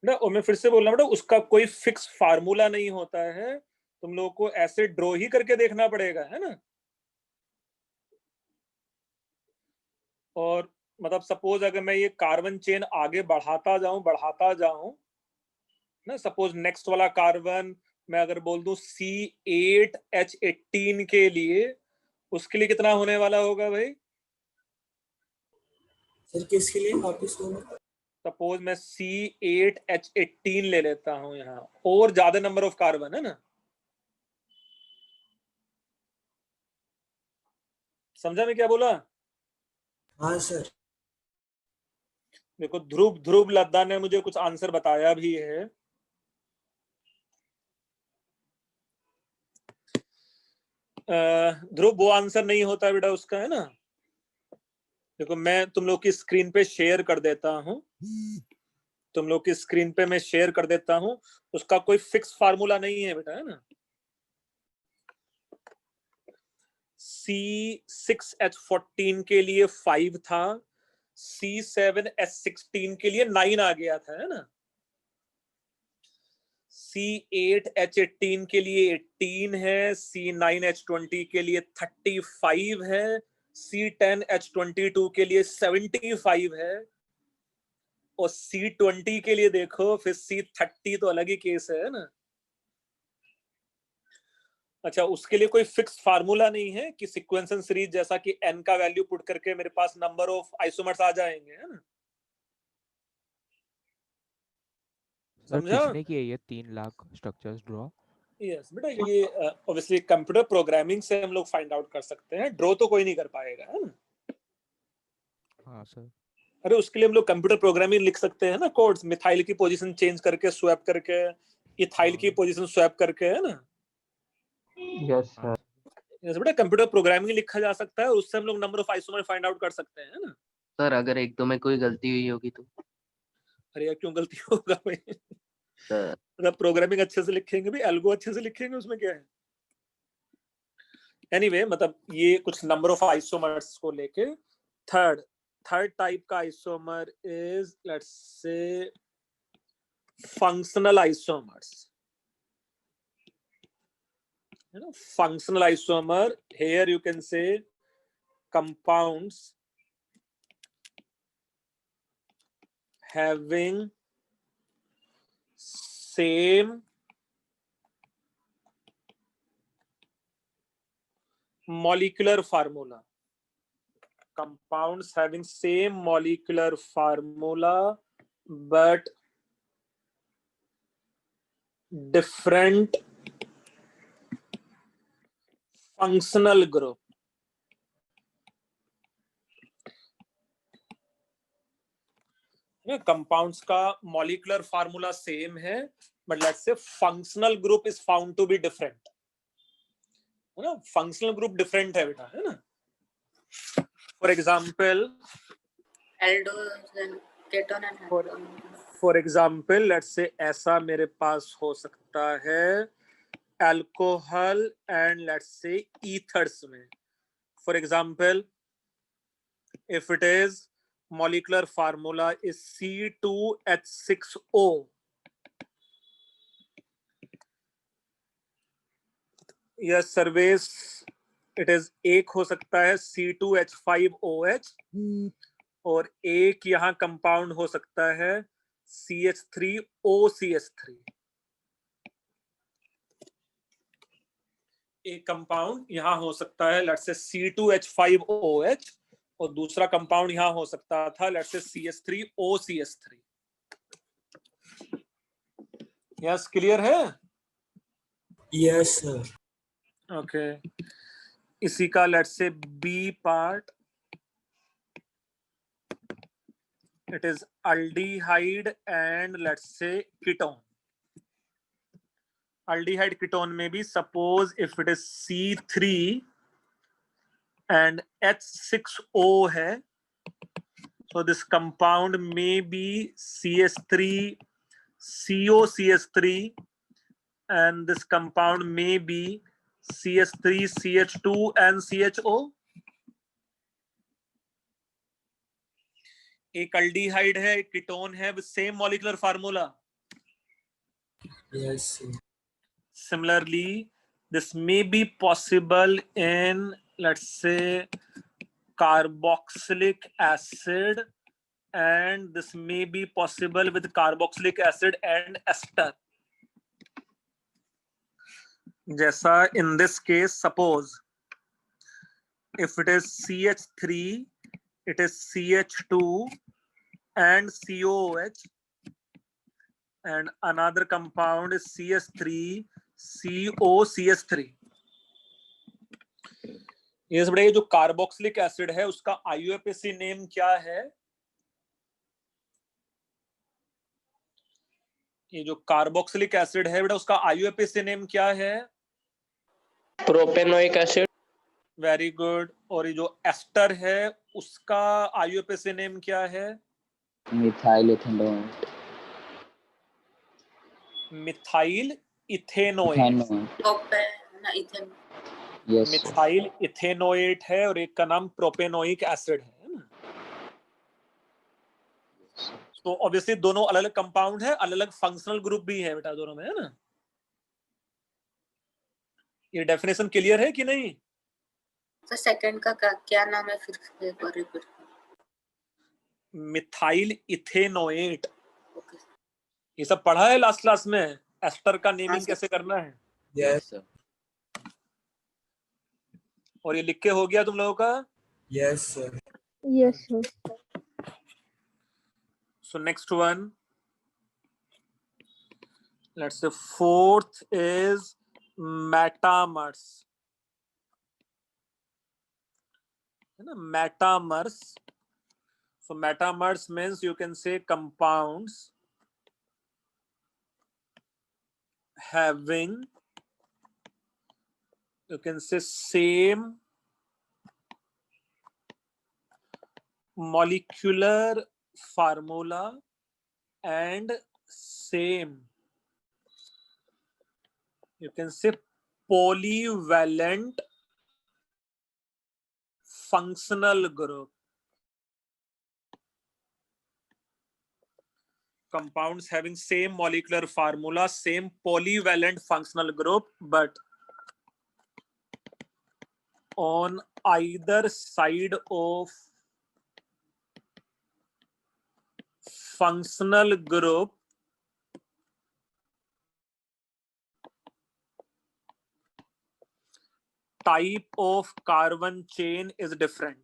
ना, और मैं फिर से बोल रहा हूँ बेटा, उसका कोई फिक्स फार्मूला नहीं होता है, तुम लोगों को ऐसे ड्रॉ ही करके देखना पड़ेगा, है ना? और मतलब सपोज अगर मैं ये कार्बन चेन आगे बढ़ाता जाऊं ना, सपोज नेक्स्ट वाला कार्बन मैं अगर बोल दूं C8H18 के लिए, उसके लिए कितना होने वाला होगा भाई? सर किसके लिए वापस बोलो? सपोज मैं C8H18 ले लेता हूं यहाँ, और ज्यादा नंबर ऑफ कार्बन है ना, समझा मैं क्या बोला? हाँ सर। देखो ध्रुव लद्दा ने मुझे कुछ आंसर बताया भी है। ध्रुव वो आंसर नहीं होता बेटा उसका, है ना? देखो मैं तुम लोग की स्क्रीन पे शेयर कर देता हूं, उसका कोई फिक्स फार्मूला नहीं है बेटा, है ना? C6H14 के लिए 5 था, C7H16 के लिए 9 आ गया था, है ना? C8H18 के लिए 18 है, C9H20 के लिए 35 है, C10H22 के लिए 75 है, और C20 के लिए देखो फिर C30 तो अलग ही केस है ना? अच्छा, उसके लिए कोई फिक्स फार्मूला नहीं है कि सीक्वेंस सीरीज जैसा कि n का वैल्यू पुट करके मेरे पास नंबर ऑफ आइसोमर्स आ जाएंगे, है ना? सर समझा? किसने किए ये 3 लाख स्ट्रक्चर्स ड्रॉ? यस बेटा, ये ऑब्वियसली कंप्यूटर प्रोग्रामिंग से हम लोग फाइंड आउट कर सकते हैं, ड्रॉ तो कोई नहीं कर पाएगा, है ना? हाँ सर। अरे उसके लिए हम लोग कंप्यूटर प्रोग्रामिंग लिख सकते हैं ना, कोड्स, मिथाइल की पोजीशन चेंज करके स्वैप करके, इथाइल की पोजीशन स्वैप करके, है ना? Yes sir. यस बेटा, कंप्यूटर प्रोग्रामिंग लिखा जा सकता है, उससे हम लोग number of isomer find out कर सकते हैं, है ना? सर अगर एक दो में कोई गलती हुई होगी तो? अरे यार क्यों गलती होगा भाई? सर अगर प्रोग्रामिंग अच्छे से लिखेंगे भी, एल्गो अच्छे से लिखेंगे, उसमें क्या है? एनीवे मतलब ये कुछ नंबर ऑफ आइसोमर्स को लेके थर्ड टाइप का isomer is, let's say, functional isomers, you know, functional isomer. Here you can say compounds having same molecular formula. Compounds having same molecular formula but different functional group. Compounds का molecular formula same है, but let's say functional group is found to be different, है ना? Functional group different है बेटा, है ना? For example, for example let's say ऐसा मेरे पास हो सकता है alcohol and let's say ethers में. For example, if it is molecular formula is C2H6O, yes Sarvesh, it is एक हो सकता है C2H5OH और एक यहाँ कंपाउंड हो सकता है CH3OCH3. एक कंपाउंड यहाँ हो सकता है लेट्स से C2H5OH और दूसरा कंपाउंड यहाँ हो सकता था let's say CH3OCH3. Yes clear है? Yes sir. ओके, इसी का let's say B part, it is aldehyde and let's say ketone. Aldehyde ketone में भी suppose if it is C3 and H6O है, so this compound may be CH3COCH3 and this compound may be CH3CH2 and CHO. एक aldehyde है, एक ketone है with same molecular formula. Yes sir. Similarly, this may be possible in, let's say, carboxylic acid, and this may be possible with carboxylic acid and ester. जैसा in this case, suppose if it is CH3, it is CH2 and COOH, and another compound is CH3COCH3. ये बड़े, जो carboxylic acid है उसका IUPAC name क्या है? ये जो कार्बोक्सिलिक एसिड है बेटा उसका IUPAC नेम क्या है? Propanoic acid. Very good. और ये जो एस्टर है उसका IUPAC नेम क्या है? Methyl ethanoate. Methyl ethanoate. Yes methyl ethanoate है और एक का नाम प्रोपेनोइक एसिड है ना? तो ऑब्वियसली दोनों अलग अलग कंपाउंड है, अलग अलग फंक्शनल ग्रुप भी है बेटा दोनों में, है ना? ये डेफिनेशन क्लियर है कि नहीं? तो सेकंड का क्या नाम है फिर एक बार रिपीट? Methyl ethanoate. ये सब पढ़ा है लास्ट क्लास में, एस्टर का नेमिंग कैसे करना है? Yes sir. और ये लिख के हो गया तुम लोगों का? Yes sir. Yes sir. So next one, Let's say fourth is metamers. Metamers. So metamers means you can say compounds having, you can say, same molecular formula and same, you can say, polyvalent functional group. Compounds having same molecular formula, same polyvalent functional group, but on either side of functional group type of carbon chain is different.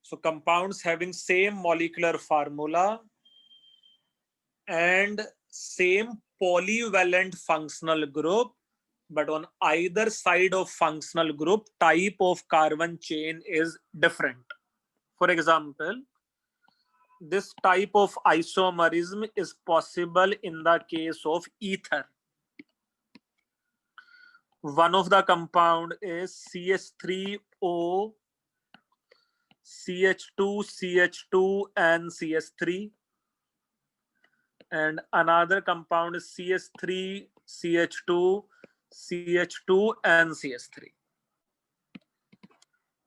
So compounds having same molecular formula and same polyvalent functional group, but on either side of functional group type of carbon chain is different. For example, this type of isomerism is possible in the case of ether. One of the compound is CH3O, CH2, CH2 and CH3, and another compound is CH3, CH2, CH2 and CH3.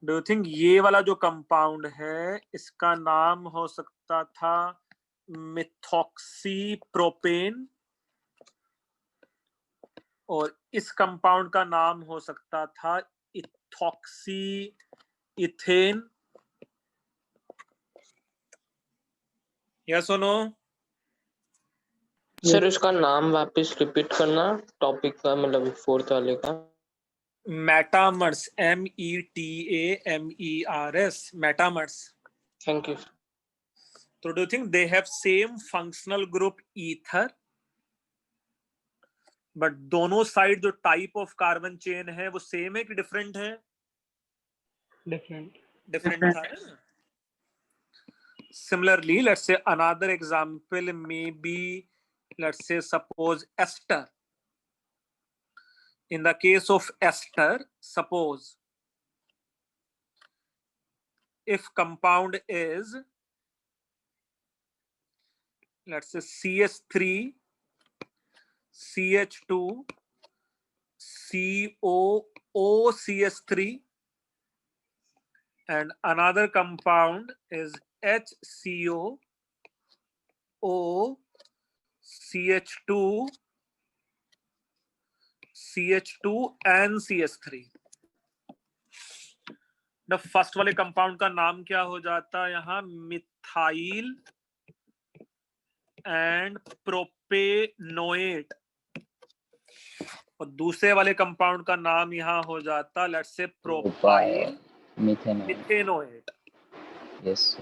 Do you think ये वाला जो compound है इसका नाम हो सकता था methoxy propane, और इस कंपाउंड का नाम हो सकता था इथॉक्सी इथेन? यस और नो? सर उसका नाम वापस रिपीट करना, टॉपिक का, मतलब फोर्थ वाले का। Metamers, METAMERS, metamers. Thank you. So do you think they have same functional group ether, but दोनों साइड जो टाइप ऑफ कार्बन चेन है वो सेम है कि डिफरेंट है? डिफरेंट था है ना? Similarly, let's say another example may be, let's say, suppose ester. In the case of ester, suppose if compound is, let's say, CH3, CH2, COOCH3, and another compound is HCO, O, CH2, CH2 and CH3. The first वाले compound का नाम क्या हो जाता है यहाँ? Methyl and propanoate. और दूसरे वाले कंपाउंड का नाम यहाँ हो जाता, let's say, propyl methanoate. Yes.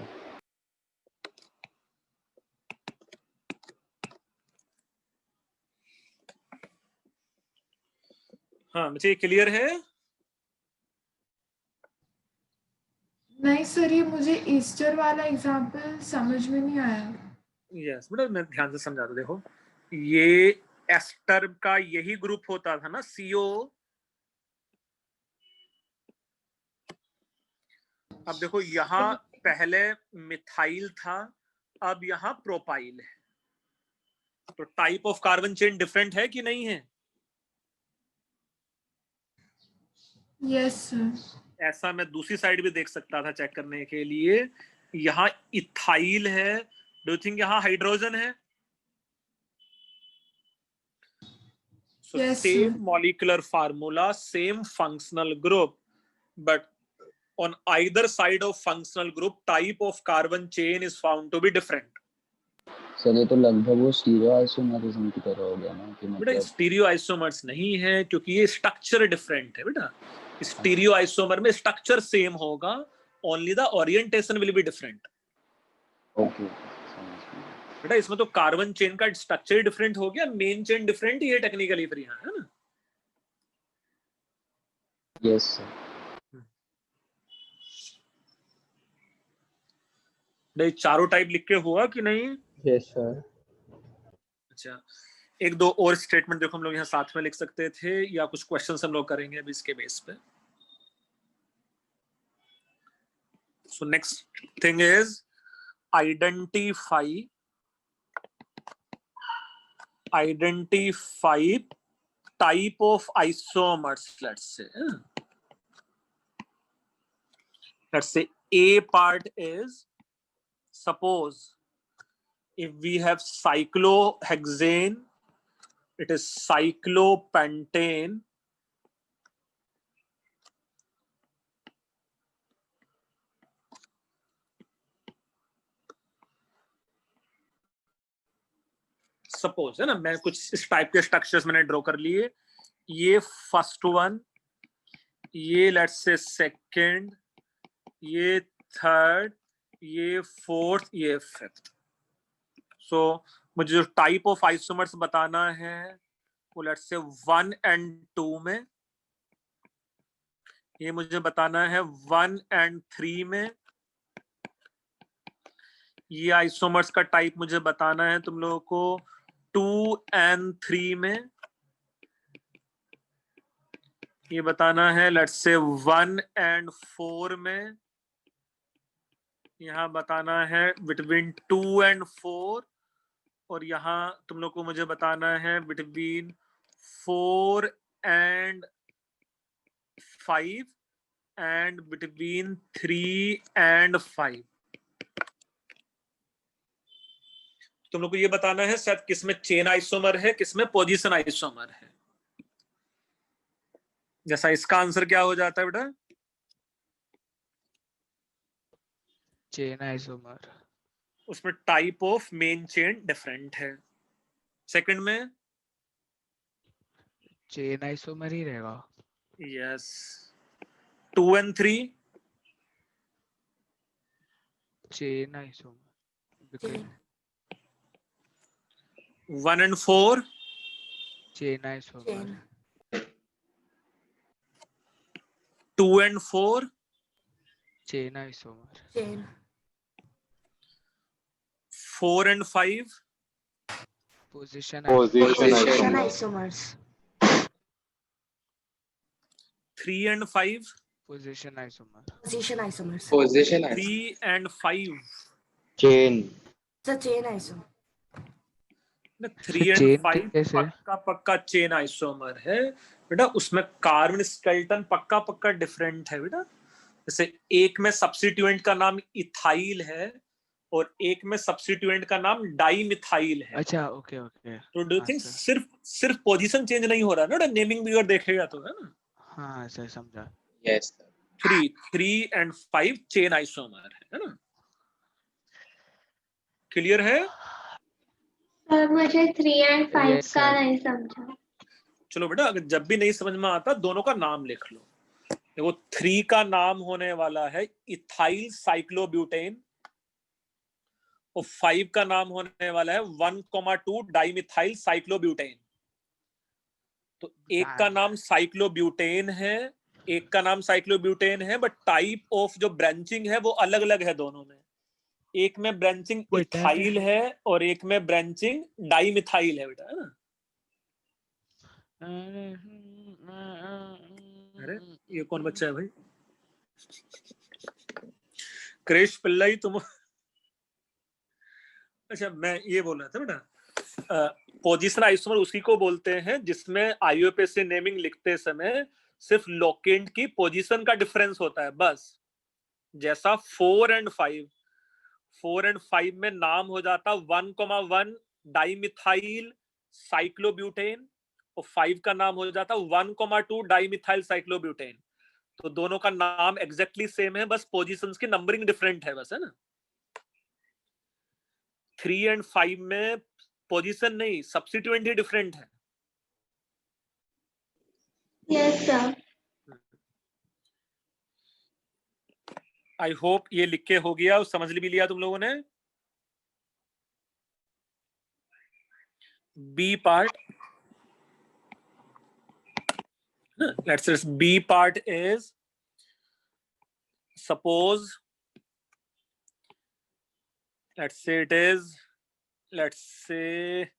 हाँ, मुझे क्लियर है? नहीं सर, ये मुझे ईस्टर वाला एग्जांपल समझ में नहीं आया। यस बेटा, मैं ध्यान से समझाता। देखो, ये एस्टर का यही ग्रुप होता था ना, CO। अब देखो यहाँ पहले मिथाइल था, अब यहाँ प्रोपाइल है, तो type of carbon chain different है कि नहीं है? Yes sir. ऐसा मैं दूसरी साइड भी देख सकता था चेक करने के लिए। यहाँ इथाइल है, डू यू थिंक यहाँ हाइड्रोजन है? So Yes, same sir. molecular formula, same functional group, but on either side of functional group, type of carbon chain is found to be different. Sir ये तो लगभग वो stereo isomerism की तरह हो गया ना कि बेटा मतलब स्टीरियो आइसोमर्स नहीं है, क्योंकि ये स्ट्रक्चर डिफरेंट है बेटा। स्टीरियो आइसोमर में स्ट्रक्चर सेम होगा, only the orientation will be different. Okay समझ गया। बेटा इसमें तो कार्बन चेन का स्ट्रक्चर डिफरेंट हो गया, मेन चेन डिफरेंट ही है टेक्निकली फिर यहाँ, है ना। Yes sir. नहीं चारों टाइप लिख के हुआ कि नहीं? Yes sir. अच्छा एक दो और स्टेटमेंट देखो हम लोग यहाँ साथ में लिख सकते थे, या कुछ क्वेश्चंस हम लोग करेंगे अभी इसके बेस पे। So next thing is identify type of isomers. Let's say A part is, suppose if we have cyclohexane, it is cyclopentane. Suppose है ना, मैं कुछ इस टाइप के स्ट्रक्चर्स मैंने ड्रॉ कर लिए, ये फर्स्ट वन, ये लेट्स से सेकंड, ये थर्ड, ये फोर्थ, ये फिफ्थ। सो मुझे जो टाइप ऑफ आइसोमर्स बताना है वो लेट्स से 1 and 2 में, ये मुझे बताना है 1 and 3 में, ये आइसोमर्स का टाइप मुझे बताना है तुम लोगों को 2 and 3 में, ये बताना है लेट्स से 1 and 4 में, यहाँ बताना है बिटवीन 2 and 4, और यहाँ तुम लोग को मुझे बताना है between 4 and 5 and between 3 and 5। तुम लोग को ये बताना है शायद किसमें चेन आइसोमर है, किसमें पोजीशन आइसोमर है। जैसा इसका आंसर क्या हो जाता है बेटा? Chain isomer. उसमें type of main chain different है। सेकंड में चेन आइसोमर ही रहेगा। Yes. 2 and 3 chain isomer. 1 and 4 chain isomer. 2 and 4 chain isomer. 4 and 5 position isomers. 3 and 5 position isomer. Position 3 and 5 chain. 3 and chain 5 कैसे? पक्का chain isomer है बेटा। उसमें carbon skeleton पक्का डिफरेंट है बेटा। जैसे एक में सब्स्टिट्यूएंट का नाम इथाइल है और एक में सब्स्टिट्यूएंट का नाम डाइमिथाइल है। अच्छा ओके ओके। तो डू थिंक सिर्फ पोजीशन चेंज नहीं हो रहा ना, नेमिंग भी अगर देखेगा तो, है ना। हाँ सर समझा। यस 3 and 5 चेन आइसोमर है ना। क्लियर है? सर मुझे 3 and 5 Yes, का sir. नहीं समझा। चलो बेटा, अगर जब भी नहीं समझ में आता दोनों का नाम लिख लो। देखो 3 का नाम होने वाला है इथाइल साइक्लोब्यूटेन और 5 का नाम होने वाला है 1,2 डाइमिथाइल साइक्लोब्यूटेन। तो एक का नाम साइक्लोब्यूटेन है, एक का नाम साइक्लोब्यूटेन है, बट टाइप ऑफ जो ब्रांचिंग है वो अलग अलग है दोनों में। एक में ब्रांचिंग इथाइल है और एक में ब्रांचिंग डाइमिथाइल है बेटा, है ना। अरे ये कौन बच्चा है भाई? क्रेश पिल्लाई तुम? अच्छा मैं ये बोल रहा था बेटा, पोजीशन आइसोमर उसी को बोलते हैं जिसमें आईयूपीएसी नेमिंग लिखते समय सिर्फ लोकेंट की पोजीशन का डिफरेंस होता है बस। जैसा 4 and 5 में नाम हो जाता 1,1 डाइमिथाइल साइक्लोब्यूटेन और 5 का नाम हो जाता 1,2 डाइमिथाइल साइक्लोब्यूटेन। तो दोनों का नाम एग्जैक्टली सेम है, बस पोजीशंस की नंबरिंग डिफरेंट है बस, है ना। 3 and 5 में पोजीशन नहीं, सब्स्टिट्यूएंट ही डिफरेंट है। Yes sir. आई होप ये लिख के हो गया और समझ भी लिया तुम लोगों ने। B part. Let's say B part is, suppose, let's say it is, let's say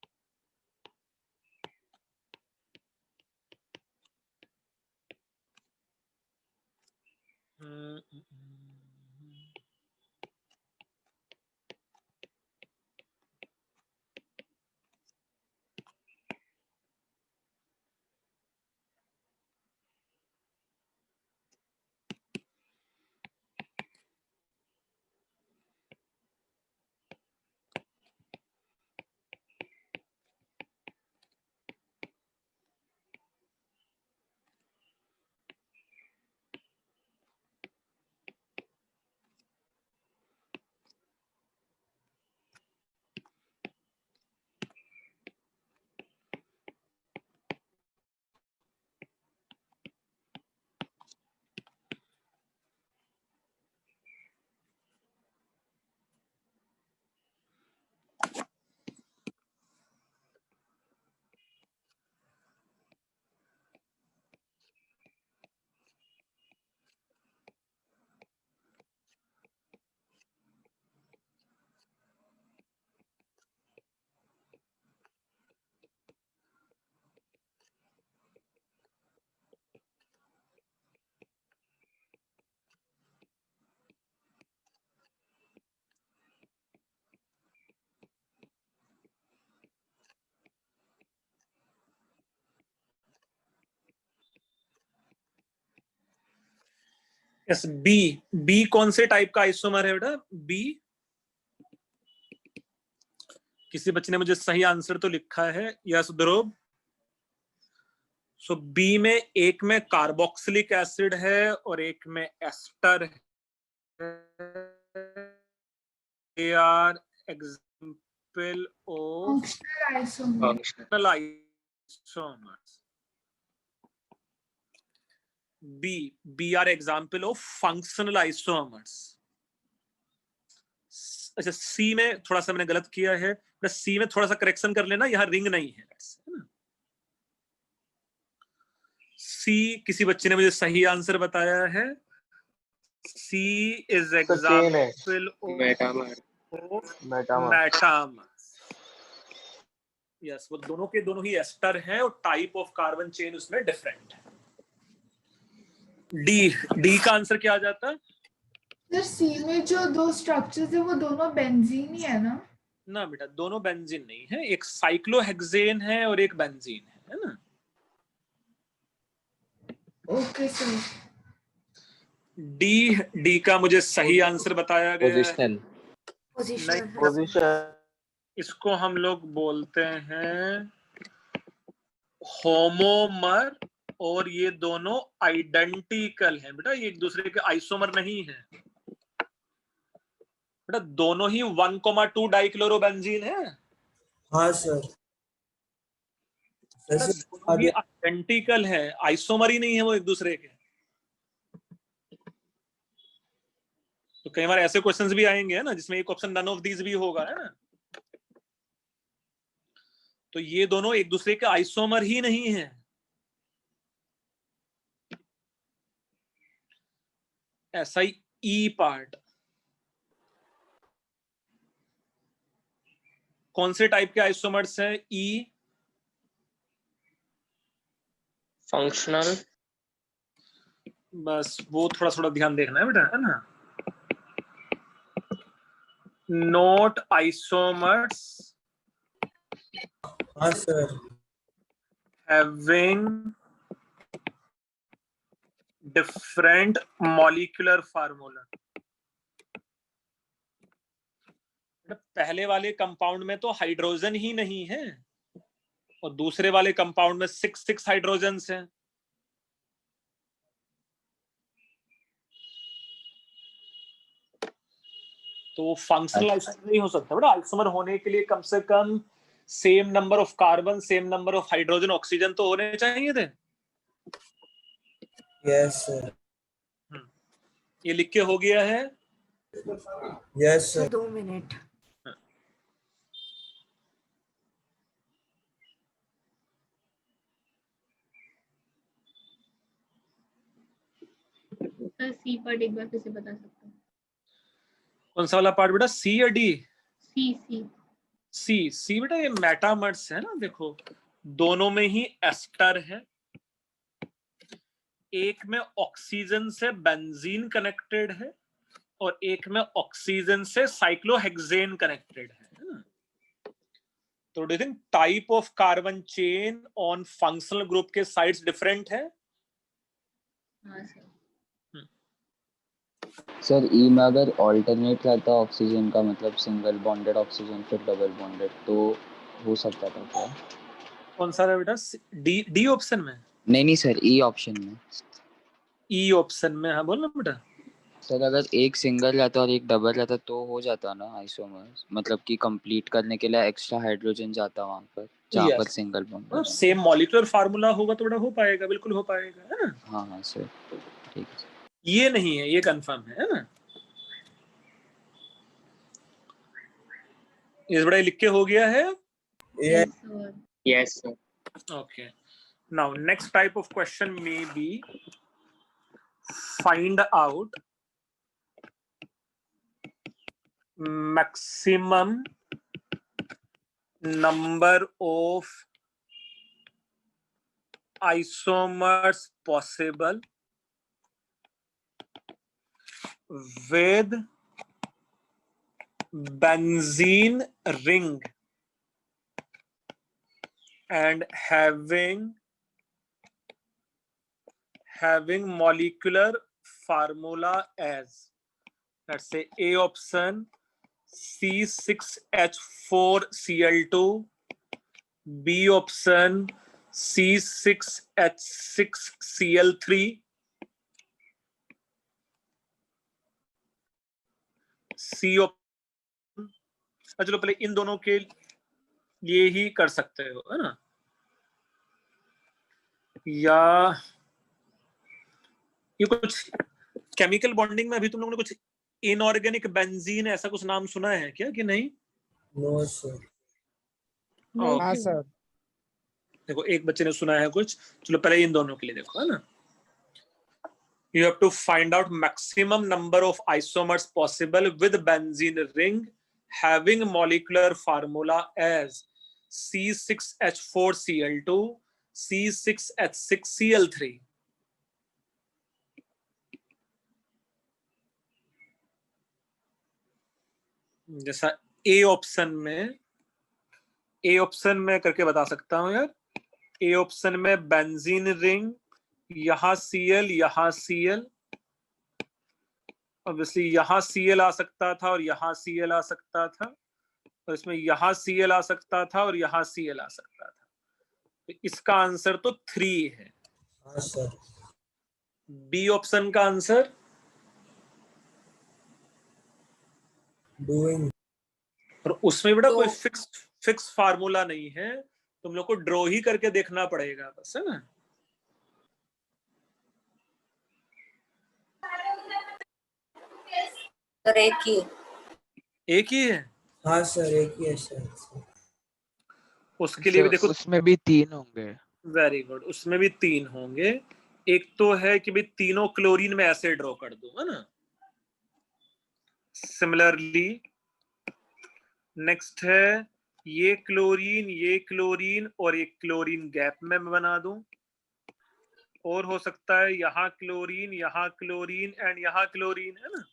yes B कौन से टाइप का आइसोमर है बेटा? बी, किसी बच्चे ने मुझे सही आंसर तो लिखा है। यस ध्रुव। सो बी में एक में कार्बोक्सिलिक एसिड है और एक में एस्टर है। They are example of functional isomers. B are example of functional isomers. अच्छा सी में थोड़ा सा मैंने गलत किया है, सी में थोड़ा सा करेक्शन कर लेना, यहाँ रिंग नहीं है ना। सी किसी बच्चे ने मुझे सही आंसर बताया है। C is example of metamers. Yes, वो दोनों के दोनों ही एस्टर हैं और टाइप ऑफ कार्बन चेन उसमें डिफरेंट है। डी का आंसर क्या आ जाता है? सर सी में जो दो स्ट्रक्चर्स है वो दोनों बेंजीन ही है ना? ना बेटा, दोनों बेंजीन नहीं है, एक साइक्लोहेक्सेन है और एक बेंजीन है ना। Okay sir. डी का मुझे सही आंसर बताया गया है। पोजीशन। इसको हम लोग बोलते हैं होमोमर, और ये दोनों आइडेंटिकल हैं बेटा, ये एक दूसरे के आइसोमर नहीं है बेटा, दोनों ही 1,2 डाइक्लोरोबेंजीन है। हाँ सर। दोनों ही आइडेंटिकल है, आइसोमर ही नहीं है वो एक दूसरे के। तो कई बार ऐसे क्वेश्चंस भी आएंगे ना जिसमें एक ऑप्शन नन ऑफ दीज भी होगा, है ना। तो ये दोनों एक दूसरे के आइसोमर ही नहीं है। ऐसा ही ई पार्ट, कौन से टाइप के आइसोमर्स हैं? ई फंक्शनल। बस वो थोड़ा ध्यान देखना है बेटा, है ना। नोट आइसोमर्स हाँ sir. having different molecular formula। पहले वाले कंपाउंड में तो हाइड्रोजन ही नहीं है और दूसरे वाले कंपाउंड में 6 हाइड्रोजन्स हैं। तो फंक्शनल आइसोमर नहीं हो सकता बेटा। आइसोमर होने के लिए कम से कम same number of carbon, same number of hydrogen, oxygen तो होने चाहिए थे। Yes sir. ये लिख के हो गया है। Yes sir. 2 minute. Sir C part एक बार फिर से बता सकते हैं? कौन सा वाला पार्ट बेटा, सी या डी? सी सी सी बेटा ये मेटामर्स है ना, देखो दोनों में ही एस्टर है, एक में ऑक्सीजन से बेंजीन कनेक्टेड है और एक में ऑक्सीजन से साइक्लोहेक्सेन कनेक्टेड है ना? तो do you think type of carbon chain on functional group के साइड्स डिफरेंट है? हाँ सर। सर ई में अगर ऑल्टरनेट रहता ऑक्सीजन का, मतलब सिंगल बॉन्डेड ऑक्सीजन फिर डबल बॉन्डेड, तो हो सकता था क्या? कौन सा है बेटा, डी ऑप्शन में? नहीं सर, ई ऑप्शन में। ई ऑप्शन में, हाँ बोल ना बेटा। सर अगर एक सिंगल रहता और एक डबल रहता तो हो जाता ना आइसोमर्स, मतलब कि कंप्लीट करने के लिए एक्स्ट्रा हाइड्रोजन जाता वहां पर जहाँ पर single bond. Same molecular formula होगा तो बेटा हो पाएगा, बिल्कुल हो पाएगा, है ना? हाँ सर, ठीक है। ये नहीं है, ये कंफर्म है ना? इस बड़ा लिख के हो गया है। Yes, sir. Okay. Now, next type of question may be find out maximum number of isomers possible with benzene ring and having molecular formula as, let's say A option C6H4Cl2, B option C6H6Cl3, C option। चलो पहले इन दोनों के ये ही कर सकते हो, है ना? या ये कुछ केमिकल बॉन्डिंग में अभी तुम लोगों ने कुछ इनऑर्गेनिक बेंजीन ऐसा कुछ नाम सुना है क्या कि नहीं? No sir. हाँ सर। देखो एक बच्चे ने सुना है कुछ, चलो पहले इन दोनों के लिए देखो, है ना? You have to find out maximum number of isomers possible with benzene ring having molecular formula as C6H4Cl2, C6H6Cl3। जैसा ए ऑप्शन में करके बता सकता हूं यार। ए ऑप्शन में बेंजीन रिंग, यहां Cl यहां Cl, ऑब्वियसली यहां Cl आ सकता था और यहां Cl आ सकता था, और इसमें यहां Cl आ सकता था और यहां Cl आ सकता था, तो इसका आंसर तो 3 है। हाँ सर। बी ऑप्शन का आंसर डूइंग, और उसमें बेटा कोई फिक्स फार्मूला नहीं है, तुम लोग को ड्रॉ ही करके देखना पड़ेगा बस, है ना? सर एक ही है। हाँ सर एक ही है सर। उसके लिए भी देखो, उसमें भी 3 होंगे। वेरी गुड, उसमें भी 3 होंगे। एक तो है कि भाई तीनों क्लोरीन में ऐसे ड्रॉ कर दो, है ना? सिमिलरली नेक्स्ट है ये क्लोरीन और एक क्लोरीन गैप में मैं बना दूं, और हो सकता है यहाँ क्लोरीन एंड यहाँ क्लोरीन, है ना?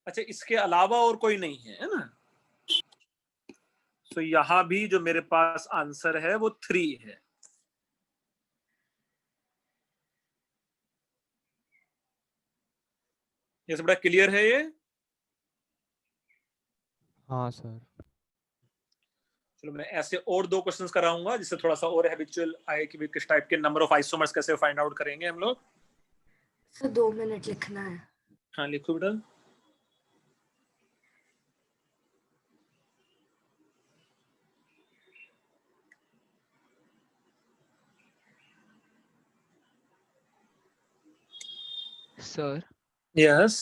अच्छा, इसके अलावा और कोई नहीं है ना? तो यहां भी जो मेरे पास आंसर है वो 3 है। ये सब बड़ा क्लियर है ये? हाँ सर। चलो मैं ऐसे और 2 क्वेश्चंस कराऊंगा जिससे थोड़ा सा और हैबिचुअल आए कि भी किस टाइप के नंबर ऑफ आइसोमर्स कैसे फाइंड आउट करेंगे हम लोग। सर 2 मिनट लिखना है। हाँ लिखो बेटा। सर यस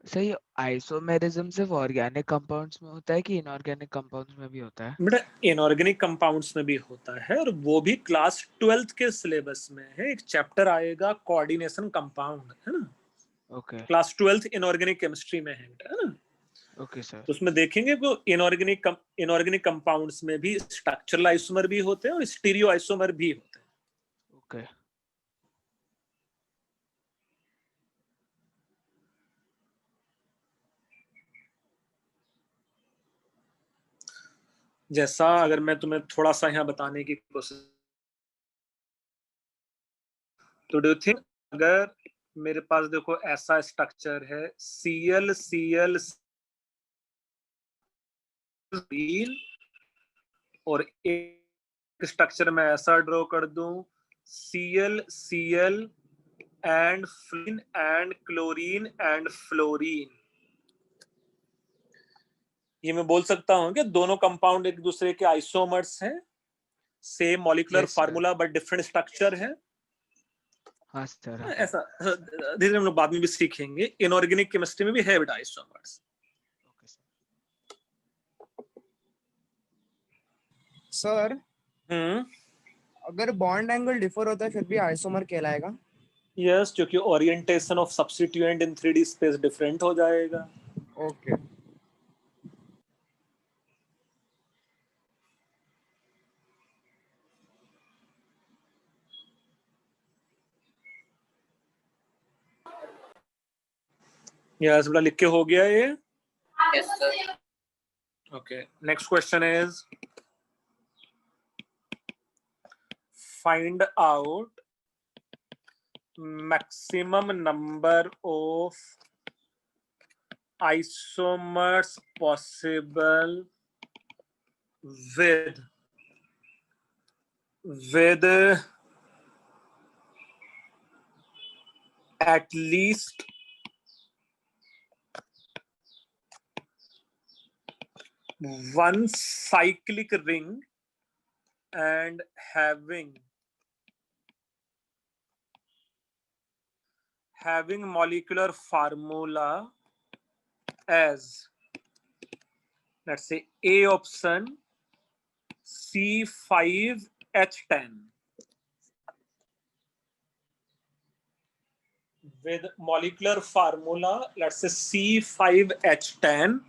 सर, ये आइसोमेरिज्म सिर्फ ऑर्गेनिक कंपाउंड्स में होता है कि इनऑर्गेनिक कंपाउंड्स में भी होता है? बेटा इनऑर्गेनिक कंपाउंड्स में भी होता है, और वो भी क्लास 12th के सिलेबस में है। एक चैप्टर आएगा कोऑर्डिनेशन कंपाउंड, है ना? Okay class 12th inorganic chemistry में है ना? Okay sir. तो उसमें देखेंगे वो इनऑर्गेनिक कंपाउंड्स में भी स्ट्रक्चरल आइसोमर भी होते हैं और स्टीरियो आइसोमर भी होते हैं। ओके जैसा अगर मैं तुम्हें थोड़ा सा यहाँ बताने की कोशिश, तो डू यू थिंक अगर मेरे पास देखो ऐसा स्ट्रक्चर है Cl और एक स्ट्रक्चर में ऐसा ड्रॉ कर दूं Cl and fluorine and chlorine and fluorine, ये मैं बोल सकता हूं कि दोनों कंपाउंड एक दूसरे के आइसोमर्स हैं, same molecular formula but different structure है। हाँ सर। ऐसा धीरे हम लोग बाद में भी सीखेंगे। इनऑर्गेनिक केमिस्ट्री में भी है बेटा आइसोमर्स। सर अगर बॉन्ड एंगल डिफर होता है फिर भी आइसोमर कहलाएगा? यस, क्योंकि orientation of substituent in 3D space different हो जाएगा। ओके यस बेटा, लिख के हो गया ये? Yes, sir. Okay, next question is find out maximum number of isomers possible with at least one cyclic ring and having molecular formula as, let's say, A option C5H10 with molecular formula, let's say C5H10।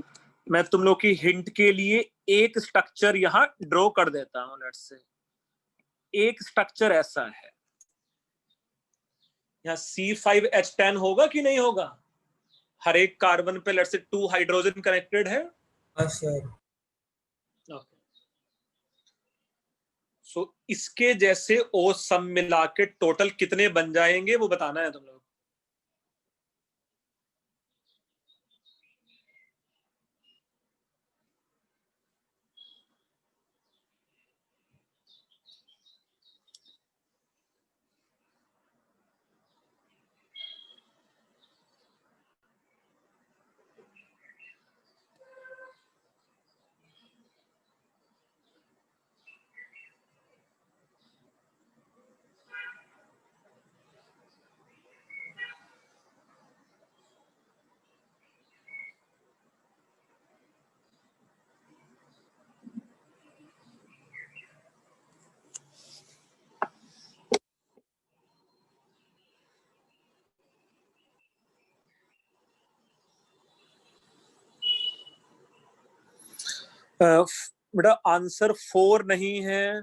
मैं तुम लोग की hint के लिए एक structure यहां draw कर देता हूं। लेट्स से एक स्ट्रक्चर ऐसा है, यहाँ C5H10 होगा कि नहीं होगा? हर एक कार्बन पे लेट्स से 2 हाइड्रोजन कनेक्टेड है। हाँ सर। सो इसके जैसे ओ सब मिला के टोटल कितने बन जाएंगे वो बताना है तुम लोग। बेटा आंसर 4 नहीं है।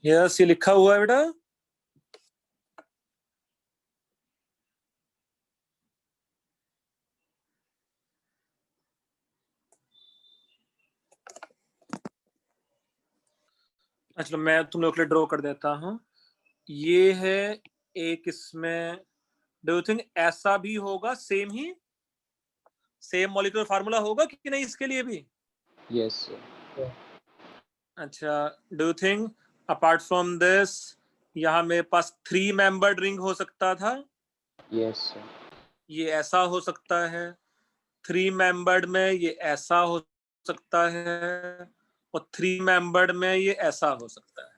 यस, ये लिखा हुआ है बेटा। अच्छा, मैं तुम लोग के लिए ड्रॉ कर देता हूं। ये है एक इसमें डू यू थिंक ऐसा भी होगा, सेम ही सेम मॉलिक्यूलर फार्मूला होगा कि नहीं इसके लिए भी? Yes sir. अच्छा, do you think apart from this यहाँ मेरे पास 3 मेंबर्ड रिंग हो सकता था? Yes sir. ये ऐसा हो सकता है, 3 मेंबर्ड में ये ऐसा हो सकता है, और 3 मेंबर्ड में ये ऐसा हो सकता है।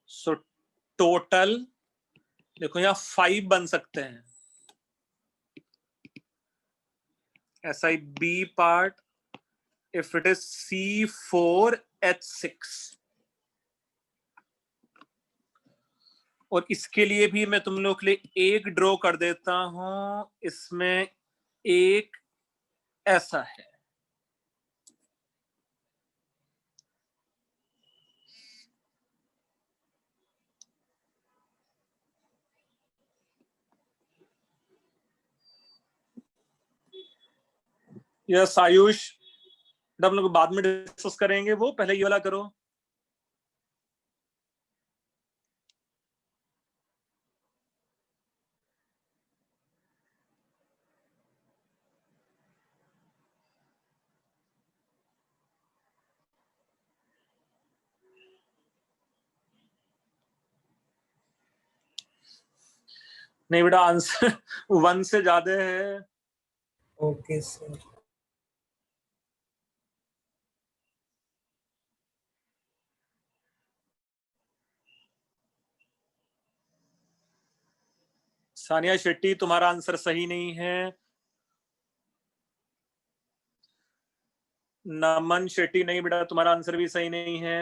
सो टोटल देखो यहाँ 5 बन सकते हैं। SiB part if it is C4H6, और इसके लिए भी मैं तुम लोग के लिए एक ड्रॉ कर देता हूं। इसमें एक ऐसा है, यस आयुष, हम लोग बाद में डिस्कस करेंगे, वो पहले ये वाला करो। नहीं बेटा, आंसर 1 से ज्यादा है। Okay sir. सानिया शेट्टी, तुम्हारा आंसर सही नहीं है। नमन शेट्टी, नहीं बेटा तुम्हारा आंसर भी सही नहीं है।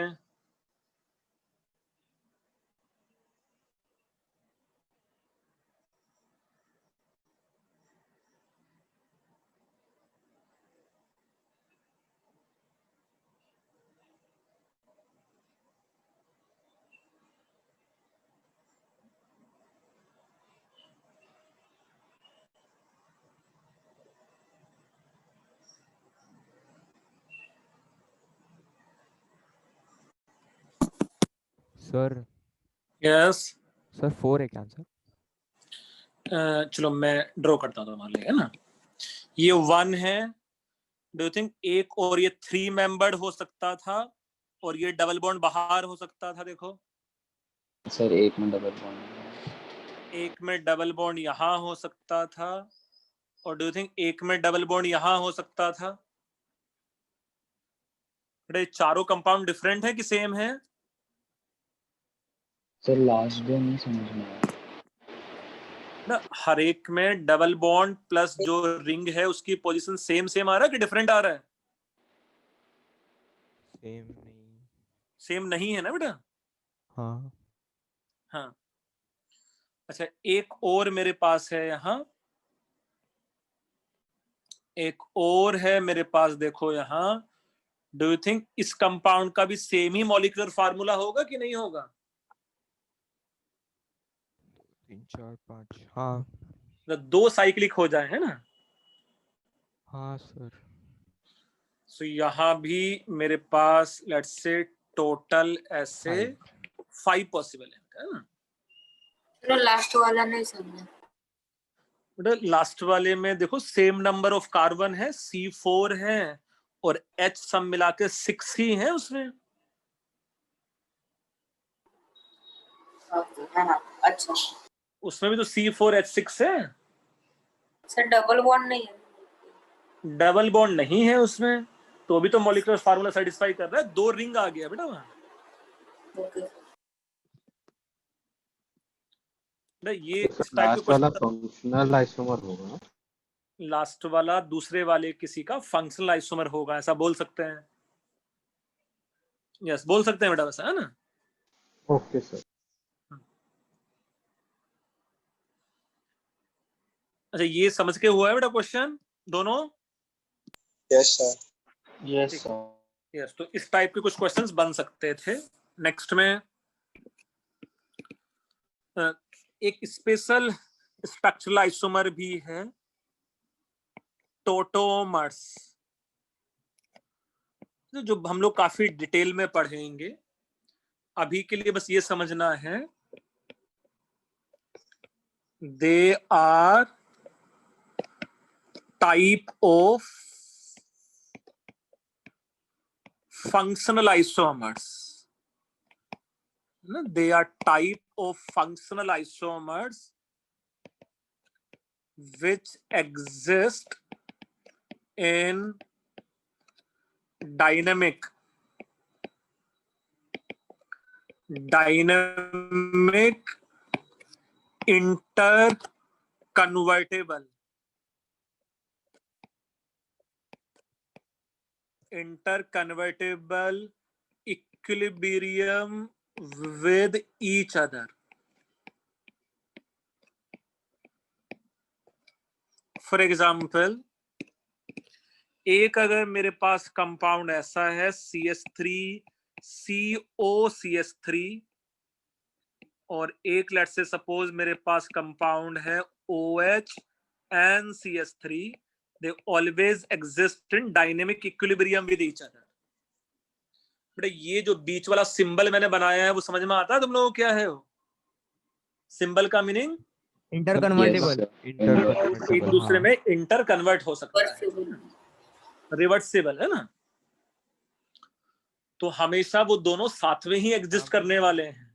सर यस सर 4 है क्या आंसर? चलो मैं ड्रॉ करता हूँ तुम्हारे लिए, है ना। ये 1 है। डू यू थिंक एक और ये 3 मेंबर्ड हो सकता था, और ये डबल बॉन्ड बाहर हो सकता था? देखो सर एक में डबल बॉन्ड, एक में डबल बॉन्ड यहाँ हो सकता था, और डू यू थिंक एक में डबल बॉन्ड यहाँ हो सकता था? बेटा चारों कंपाउंड डिफरेंट है कि सेम है? सर लास्ट डे नहीं समझ में आया ना, हर एक में डबल बॉन्ड प्लस जो रिंग है उसकी पोजीशन सेम सेम आ रहा है कि डिफरेंट आ रहा है? सेम नहीं है ना बेटा। हाँ हाँ, अच्छा एक और मेरे पास है यहाँ, एक और है मेरे पास, देखो यहाँ। डू यू थिंक इस कंपाउंड का भी सेम ही मॉलिक्यूलर फार्मूला होगा कि नहीं होगा? 3 4 5 हाँ 2 साइक्लिक हो जाए, है ना। हाँ सर। सो यहाँ भी मेरे पास लेट्स से टोटल ऐसे 5 पॉसिबल है ना। चलो लास्ट वाला नहीं समझा। लास्ट वाले में देखो सेम नंबर ऑफ कार्बन है, C4 है, और H सब मिला के 6 ही है उसमें। हाँ, अच्छा। उसमें भी तो C4H6 है। सर डबल बॉन्ड नहीं है। डबल बॉन्ड नहीं है उसमें, तो भी तो मॉलिक्यूलर फार्मूला सेटिस्फाई कर रहा है। 2 रिंग आ गया बेटा वहां। ओके। ये इस टाइप लास्ट के वाला क्वेश्चन, फंक्शनल आइसोमर होगा। लास्ट वाला दूसरे वाले किसी का फंक्शनल आइसोमर होगा, ऐसा बोल सकते हैं। यस बोल सकते हैं बेटा, वैसा है ना। Okay sir. अच्छा ये समझ के हुआ है बेटा क्वेश्चन दोनों? Yes sir. Yes sir. Yes, तो इस टाइप के कुछ क्वेश्चंस बन सकते थे। नेक्स्ट में एक स्पेशल स्ट्रक्चरल आइसोमर भी है, टोटोमर्स, जो हम लोग काफी डिटेल में पढ़ेंगे। अभी के लिए बस ये समझना है they are type of functional isomers. They are type of functional isomers which exist in dynamic interconvertible equilibrium with each other. For example, एक अगर मेरे पास कंपाउंड ऐसा है CH3COCH3 और एक लेट से सपोज मेरे पास कंपाउंड है OH&CH3, they always exist in dynamic equilibrium with each other. बेटा ये जो बीच वाला सिंबल मैंने बनाया है वो समझ में आता है तुम लोगों को क्या है? वो सिंबल का मीनिंग इंटरकन्वर्टेबल, एक दूसरे में इंटर कन्वर्ट हो सकता है, रिवर्सिबल है ना। तो हमेशा वो दोनों साथ में ही एग्जिस्ट करने वाले हैं।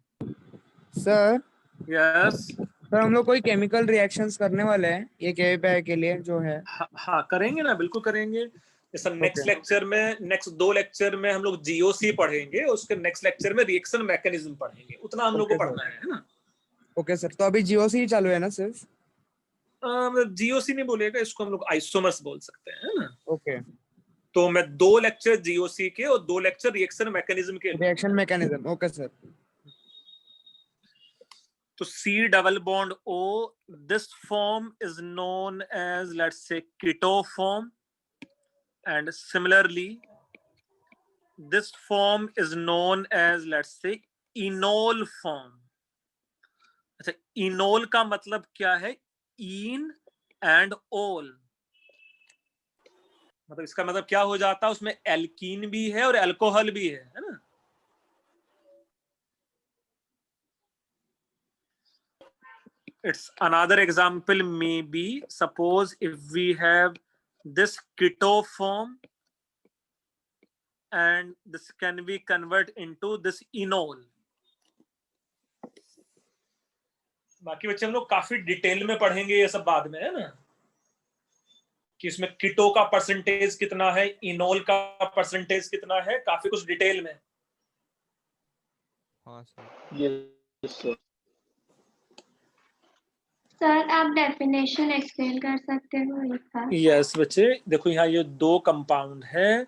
सर यस सर, हम लोग कोई केमिकल रिएक्शंस करने वाले हैं ये KVPI के लिए जो है। हाँ करेंगे ना, बिल्कुल करेंगे। जैसा नेक्स्ट लेक्चर में, नेक्स्ट 2 लेक्चर में हम लोग GOC पढ़ेंगे, उसके नेक्स्ट लेक्चर में रिएक्शन मैकेनिज्म पढ़ेंगे। उतना हम लोग को पढ़ना है ना। ओके सर, तो अभी GOC ही चालू है ना सिर्फ? GOC नहीं बोलेगा, इसको हम लोग आइसोमर्स बोल सकते हैं ना। ओके, तो मैं 2 लेक्चर GOC के और 2 लेक्चर रिएक्शन मैकेनिज्म के। Reaction mechanism, okay sir. तो C double bond O, this form is known as, let's say, keto form, and similarly this form is known as, let's say, enol form. अच्छा, enol का मतलब क्या है? In and ओल, मतलब इसका मतलब क्या हो जाता है? उसमें एल्कीन भी है और अल्कोहल भी है ना। It's another example maybe, suppose if we have this keto form and this can be converted into this enol. बाकी बच्चे हम लोग काफी डिटेल में पढ़ेंगे ये सब बाद में, है ना, कि इसमें कीटो का परसेंटेज कितना है, इनोल का परसेंटेज कितना है, काफी कुछ डिटेल में। हाँ सर। Yes sir. सर आप डेफिनेशन एक्सप्लेन कर सकते हो इसका? यस बच्चे, देखो यहाँ ये 2 कंपाउंड है,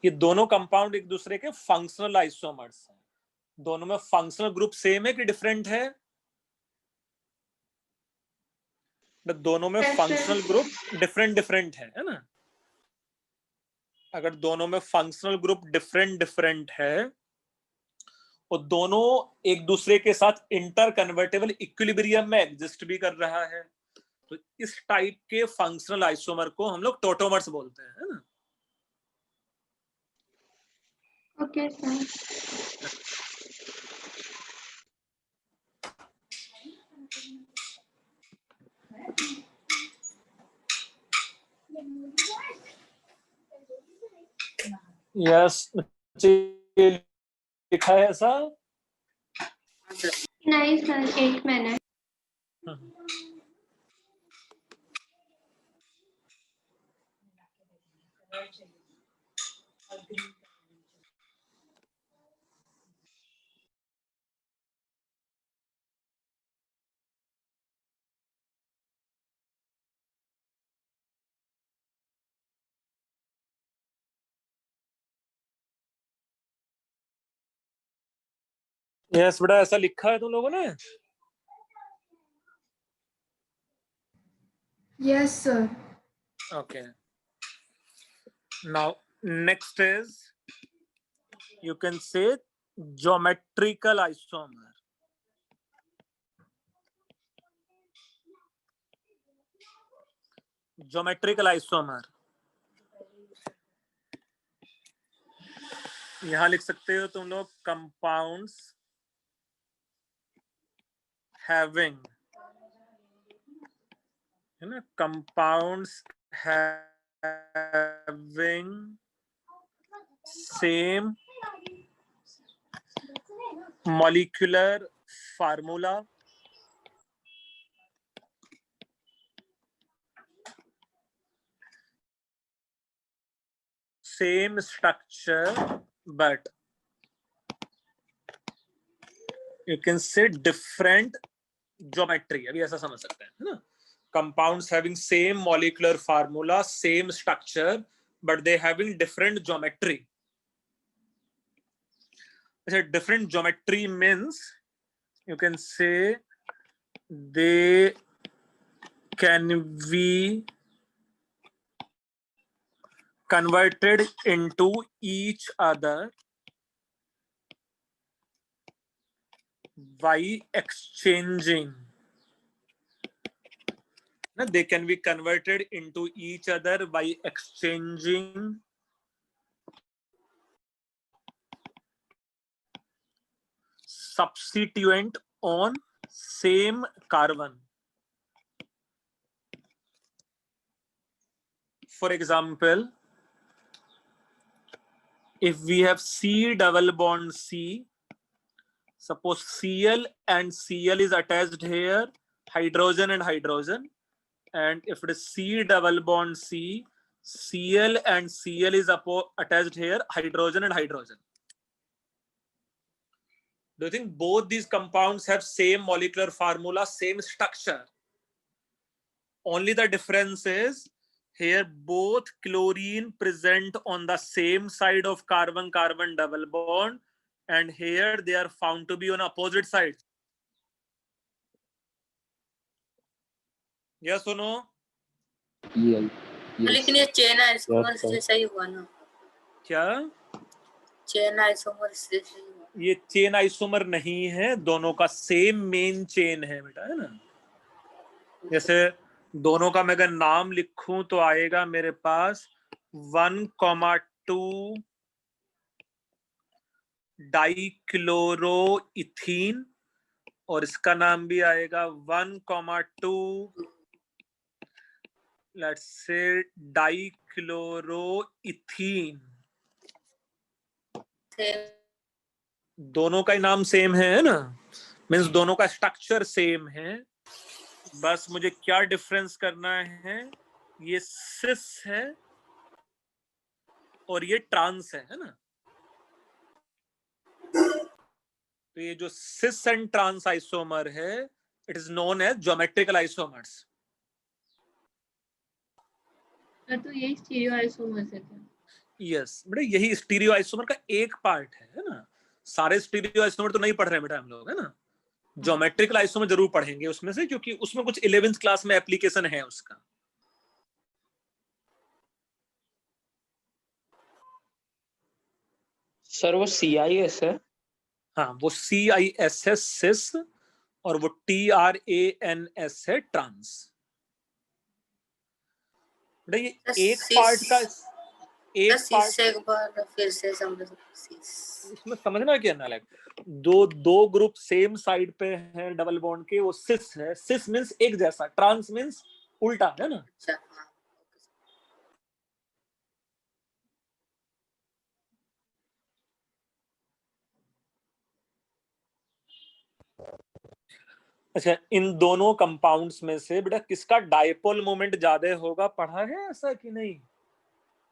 ये दोनों कंपाउंड एक दूसरे के फंक्शनल आइसोमर्स हैं। दोनों में फंक्शनल ग्रुप सेम है कि डिफरेंट है? दोनों में फंक्शनल ग्रुप डिफरेंट है ना। अगर दोनों में फंक्शनल ग्रुप डिफरेंट है और दोनों एक दूसरे के साथ इंटर कन्वर्टेबल इक्विलिब्रियम में एग्जिस्ट भी कर रहा है, तो इस टाइप के फंक्शनल आइसोमर को हम लोग टोटोमर्स बोलते हैं, है ना। Okay sir. यस, लिखा है ऐसा? नहीं सर, 1 मिनट। यस बेटा, ऐसा लिखा है तुम लोगों ने? Yes, sir. Okay. Now, next is, you can say, geometrical isomer. Geometrical isomer. यहां लिख सकते हो तुम लोग, compounds having है ना, compounds having same molecular formula, same structure, but you can say different geometry. अभी ऐसा समझ सकते हैं, है ना, compounds having same molecular formula, same structure, but they having different geometry. Different geometry means you can say they can be converted into each other by exchanging. They can be converted into each other by exchanging substituent on same carbon. For example, if we have C double bond C, suppose Cl and Cl is attached here, hydrogen and hydrogen, and if it is C double bond C, Cl and Cl is attached here, hydrogen and hydrogen. Do you think both these compounds have same molecular formula, same structure? Only the difference is here both chlorine present on the same side of carbon-carbon double bond, and here they are found to be on opposite sides. Yes or no? Yes. लेकिन ये chain isomer से सही हुआ ना? क्या? Chain isomer से सही हुआ? ये चेन आइसोमर नहीं है, दोनों का सेम मेन चेन है बेटा, है ना। जैसे दोनों का मैं अगर नाम लिखूं तो आएगा मेरे पास 1,2 डाइक्लोरोइथीन, और इसका नाम भी आएगा 1,2 लेट्स से डाइक्लोरोइथीन। दोनों का ही नाम सेम है ना, मीन्स दोनों का स्ट्रक्चर सेम है, बस मुझे क्या डिफरेंस करना है, ये सिस है और ये ट्रांस है ना। तो ये जो सिस एंड ट्रांस आइसोमर है, it is known as geometrical isomers. तो यही स्टीरियो आइसोमर्स है क्या? यस बेटा, यही स्टीरियो आइसोमर का एक पार्ट है ना। सारे स्टीरियो आइसोमर तो नहीं पढ़ रहे बेटा हम लोग, है ना। ज्योमेट्रिकल आइसोमर जरूर पढ़ेंगे उसमें से, क्योंकि उसमें कुछ 11th क्लास में एप्लीकेशन है उसका। सर वो CIS है? हाँ, वो CIS है सिस, और वो TRANS है ट्रांस। बेटा ये एक पार्ट का से एक बार फिर से समझ, इसमें समझना क्या ना, लाइक दो ग्रुप सेम साइड पे हैं डबल बॉन्ड के, वो सिस है। सिस मींस एक जैसा, ट्रांस मींस उल्टा, है ना। अच्छा, इन दोनों कंपाउंड्स में से बेटा किसका डायपोल मोमेंट ज्यादा होगा, पढ़ा है ऐसा कि नहीं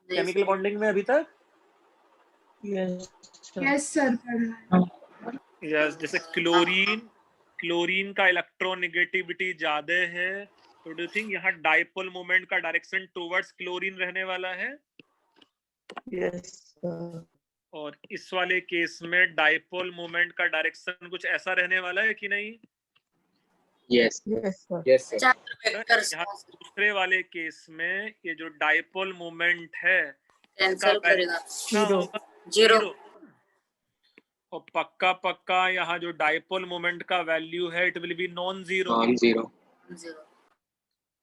केमिकल बॉन्डिंग में अभी तक? यस सर, पढ़ा है। यस, जैसे क्लोरीन का इलेक्ट्रोनेगेटिविटी ज्यादा है, तो डू यू थिंक यहाँ डायपोल मोमेंट का डायरेक्शन टुवर्ड्स क्लोरीन रहने वाला है? Yes sir. और इस वाले केस में डायपोल मोमेंट का डायरेक्शन कुछ ऐसा रहने वाला है कि नहीं? Yes sir. Yes sir. यहाँ दूसरे वाले केस में ये जो डायपोल मोमेंट है कैंसिल करेगा, जीरो। और पक्का यहाँ जो डायपोल मोमेंट का वैल्यू है, it will be non zero.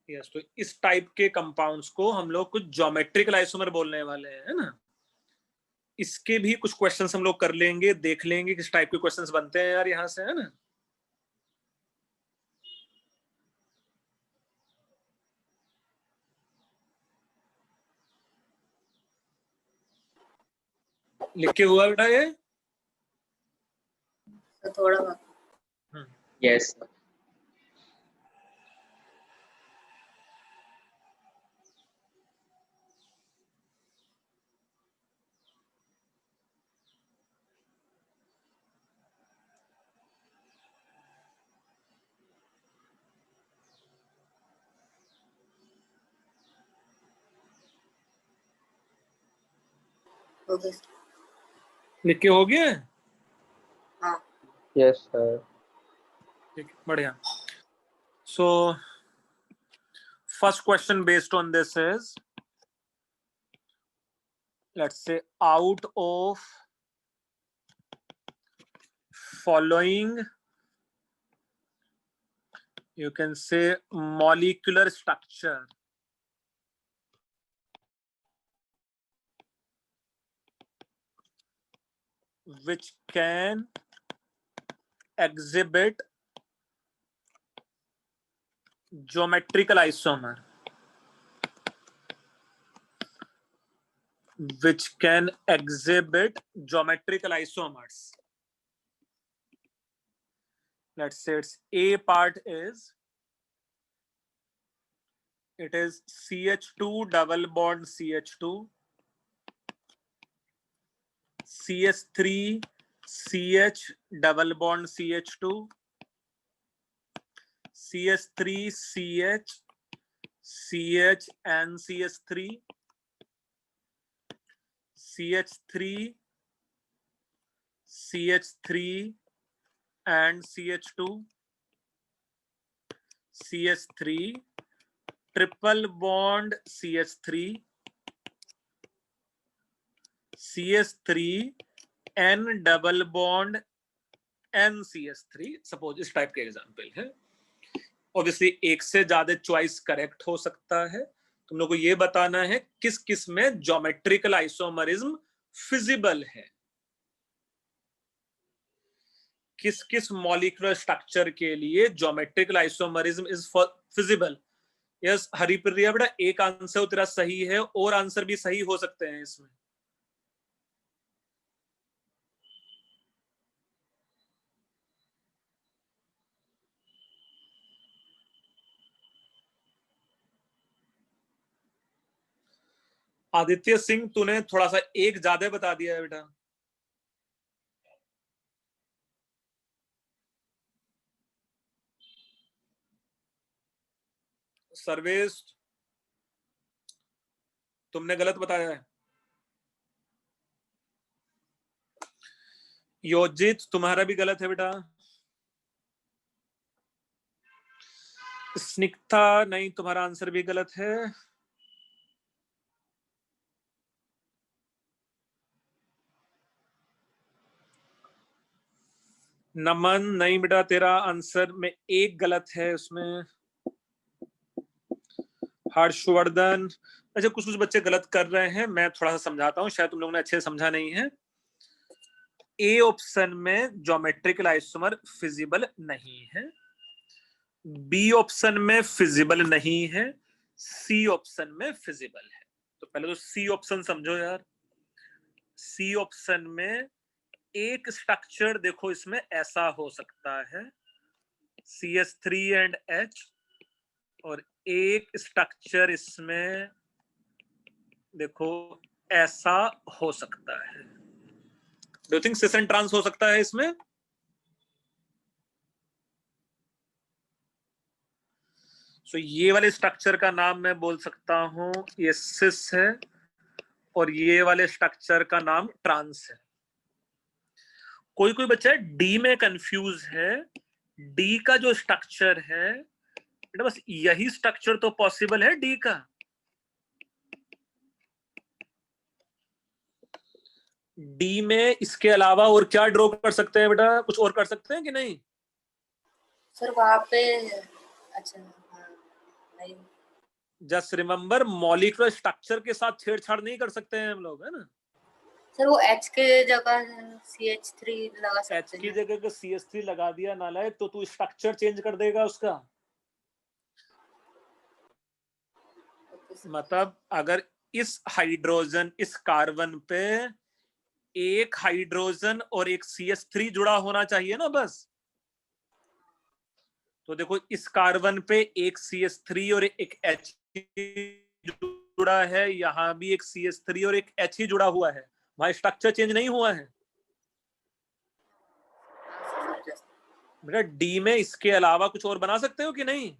Yes, तो इस टाइप के कंपाउंड्स को हम लोग कुछ ज्योमेट्रिकल आइसोमर बोलने वाले हैं, है ना। इसके भी कुछ क्वेश्चंस हम लोग कर लेंगे, देख लेंगे किस टाइप के क्वेश्चंस बनते हैं यार यहाँ से, है ना। लिख के हुआ बेटा ये? तो थोड़ा बहुत Yes. ओके लिख के हो गया? हाँ Yes, sir. ठीक है, बढ़िया. So first question based on this is, let's say out of following, you can say molecular structure which can exhibit geometrical isomer, which can exhibit geometrical isomers. Let's say its A part is, it is CH2 double bond CH2, CS3 CH double bond CH2, CS3 CH CH and CS3, CH3 CH3 and CH2, CH3 triple bond CH3, CS3 N double bond NCS3. Suppose इस type के example है. Obviously एक से ज्यादा choice correct हो सकता है. तुम लोग को ये बताना है किस किस में ज्योमेट्रिकल आइसोमरिज्म फिजिबल है, किस किस मॉलिक्यूलर स्ट्रक्चर के लिए geometrical isomerism is feasible. Yes Haripriya बेटा, एक आंसर तेरा सही है और आंसर भी सही हो सकते हैं इसमें. आदित्य सिंह, तूने थोड़ा सा एक ज्यादा बता दिया है बेटा. सर्वेश, तुमने गलत बताया है. योजित, तुम्हारा भी गलत है बेटा. स्निग्धा, नहीं, तुम्हारा आंसर भी गलत है. नमन, नहीं बेटा, तेरा आंसर में एक गलत है उसमें. हर्षवर्धन, अच्छा कुछ कुछ बच्चे गलत कर रहे हैं, मैं थोड़ा सा समझाता हूँ, शायद तुम लोगों ने अच्छे से समझा नहीं है. ए ऑप्शन में ज्योमेट्रिकल आइसोमर फिजिबल नहीं है, बी ऑप्शन में फिजिबल नहीं है, सी ऑप्शन में फिजिबल है. तो पहले तो सी ऑप्शन समझो यार. सी ऑप्शन में एक स्ट्रक्चर देखो इसमें ऐसा हो सकता है, CS3 एंड H, और एक स्ट्रक्चर इसमें देखो ऐसा हो सकता है. Do you think cis and trans हो सकता है इसमें? सो ये वाले स्ट्रक्चर का नाम मैं बोल सकता हूं, ये सिस है, और ये वाले स्ट्रक्चर का नाम ट्रांस है. कोई कोई बच्चा डी में कंफ्यूज है. डी का जो स्ट्रक्चर है बेटा, बस यही स्ट्रक्चर तो पॉसिबल है डी का. डी में इसके अलावा और क्या ड्रॉ कर सकते हैं बेटा? कुछ और कर सकते हैं कि नहीं? सर वहां पे अच्छा नहीं. जस्ट रिमेम्बर, मॉलिक्यूलर स्ट्रक्चर के साथ छेड़छाड़ नहीं कर सकते हैं हम लोग, है ना. सर वो H के जगह CH3 लगा सकते हैं. H की जगह CH3 लगा दिया नालायक, तो तू स्ट्रक्चर चेंज कर देगा उसका. मतलब अगर इस हाइड्रोजन, इस कार्बन पे एक हाइड्रोजन और एक CH3 जुड़ा होना चाहिए ना बस। तो देखो इस कार्बन पे एक CH3 और एक H जुड़ा है, यहां भी एक CH3 और एक H ही जुड़ा हुआ है, वहां स्ट्रक्चर चेंज नहीं हुआ है बेटा। डी में इसके अलावा कुछ और बना सकते हो कि नहीं?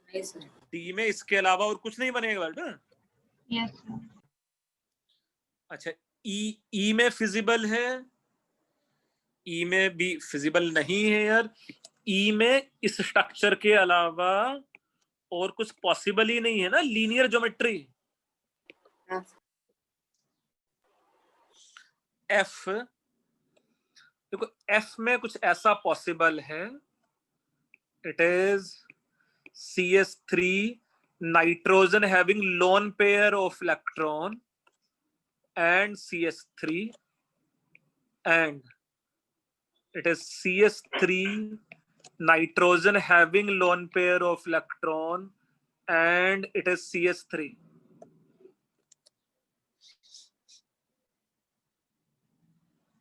नहीं सर। डी में इसके अलावा और कुछ नहीं बनेगा बेटा। Yes sir. अच्छा, ई में फिजिबल है? ई में भी फिजिबल नहीं है यार। ई में इस स्ट्रक्चर के अलावा और कुछ पॉसिबल ही नहीं है ना, लीनियर ज्योमेट्री। एफ, देखो एफ में कुछ ऐसा पॉसिबल है, it is CH3 nitrogen having lone pair of electron and CH3, and it is CH3 nitrogen having lone pair of electron and it is CH3.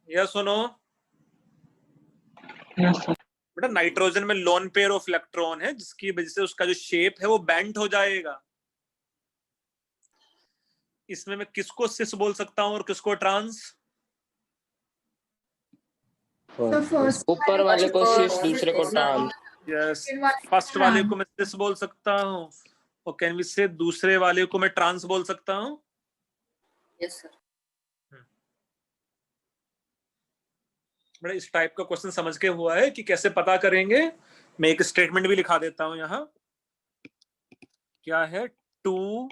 Yes or no? Yes sir. बेटा nitrogen में lone pair of electron है, जिसकी वजह से उसका जो shape है वो बेंट हो जाएगा। इसमें मैं किसको सिस बोल सकता हूं और किसको ट्रांस? ऊपर वाले को सिस, दूसरे को ट्रांस। यस, फर्स्ट वाले को मैं सिस बोल सकता हूं और कैन वी से दूसरे वाले को मैं ट्रांस बोल सकता हूं। Yes sir. बड़ा इस टाइप का क्वेश्चन समझ के हुआ है कि कैसे पता करेंगे। मैं एक स्टेटमेंट भी लिखा देता हूं यहां। क्या है? To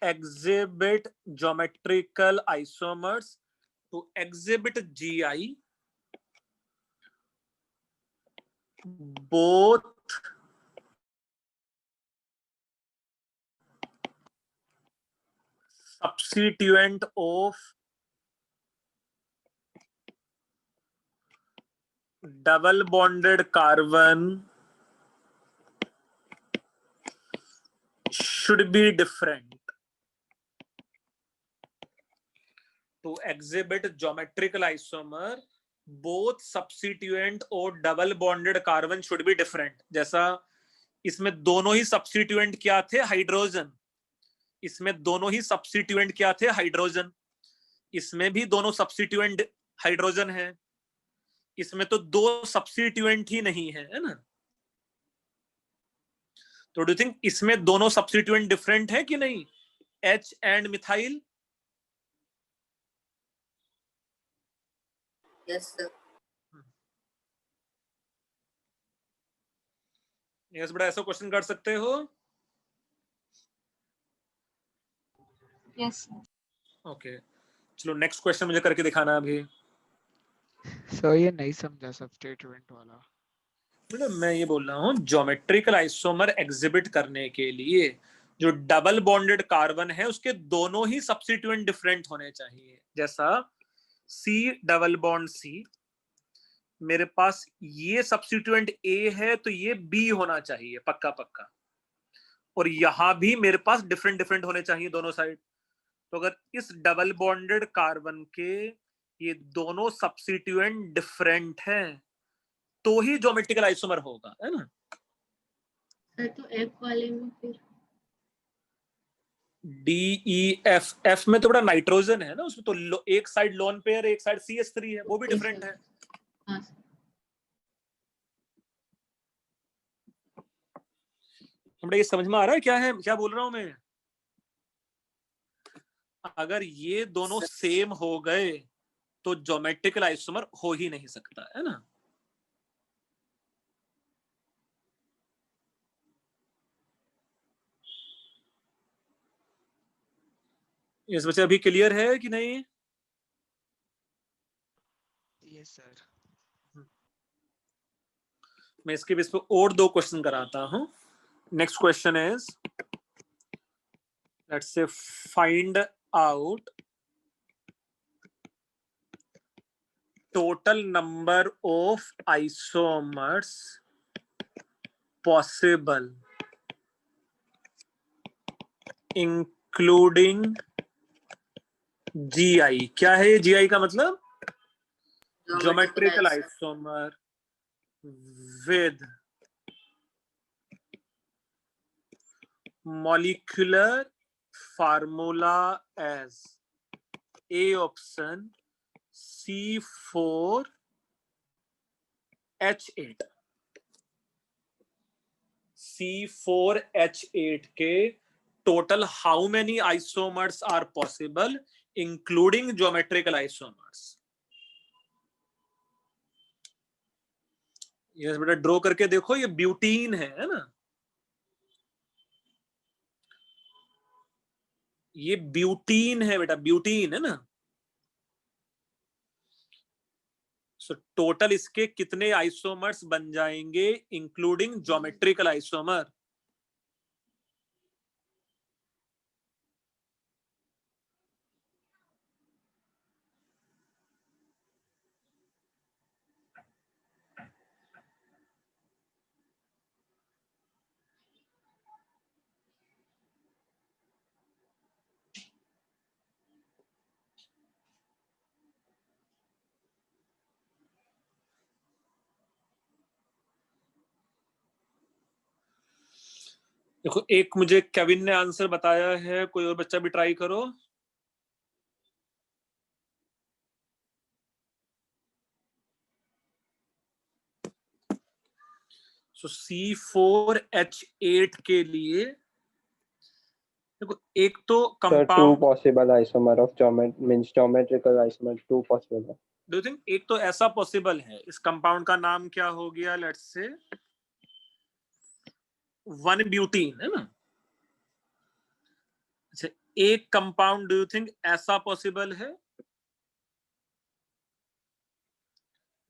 exhibit geometrical isomers, to exhibit GI, both substituent of double bonded carbon should be different. To exhibit geometrical isomer, both substituent और double bonded carbon should be different. जैसा इसमें दोनों ही substituent क्या थे? हाइड्रोजन। इसमें दोनों ही substituent क्या थे? हाइड्रोजन। इसमें भी दोनों substituent हाइड्रोजन है। इसमें तो दो substituent ही नहीं है, है ना? तो डू यू थिंक इसमें दोनों substituent different है कि नहीं? H and methyl. Yes sir. Yes बेटा, ऐसा क्वेश्चन कर सकते हो? Yes sir. ओके, चलो नेक्स्ट क्वेश्चन मुझे करके दिखाना अभी। सर ये नहीं समझा सब्स्टिट्यूएंट वाला। बेटा मैं ये बोल रहा हूँ, ज्योमेट्रिकल आइसोमर एग्जिबिट करने के लिए जो डबल बॉन्डेड कार्बन है उसके दोनों ही सब्स्टिट्यूएंट डिफरेंट होने चाहिए। जैसा C डबल बॉन्ड C, मेरे पास ये सब्स्टिट्यूएंट A है तो ये B होना चाहिए पक्का पक्का, और यहां भी मेरे पास डिफरेंट डिफरेंट होने चाहिए दोनों साइड। तो अगर इस डबल बॉन्डेड कार्बन के ये दोनों सब्स्टिट्यूएंट डिफरेंट हैं तो ही ज्योमेट्रिकल आइसोमर होगा, है ना? सर तो एफ वाले में फिर DEF, एफ में तो बड़ा नाइट्रोजन है ना, उसमें तो एक साइड लोन पेयर एक साइड CH3 है, वो भी डिफरेंट है। हाँ सर। हमरा ये समझ में आ रहा है क्या है, क्या बोल रहा हूं मैं? अगर ये दोनों सेम हो गए तो ज्योमेट्रिकल आइसोमर हो ही नहीं सकता, है ना? इस बच्चे अभी क्लियर है कि नहीं? Yes sir. मैं इसके बेस पे और दो क्वेश्चन कराता हूं। नेक्स्ट क्वेश्चन इज, लेट्स से find out total number of isomers possible including GI। क्या है ये GI का मतलब? Geometrical isomer with molecular formula as A option C4H8। C4H8 के total how many isomers are possible including geometrical isomers? Yes बेटा, draw करके देखो, ये ब्यूटीन है ना? ये ब्यूटीन है बेटा, ब्यूटीन है ना? सो टोटल इसके कितने आइसोमर्स बन जाएंगे इंक्लूडिंग ज्योमेट्रिकल आइसोमर? देखो, एक मुझे केविन ने आंसर बताया है, कोई और बच्चा भी ट्राई करो। सो C4H8 के लिए देखो, एक तो Sir, two compound, possible isomer of geometrical isomer, two possible. Do you think एक तो ऐसा पॉसिबल है? इस कंपाउंड का नाम क्या हो गया? लेट्स से 1 ब्यूटीन है ना? अच्छा, एक कंपाउंड डू यू थिंक ऐसा पॉसिबल है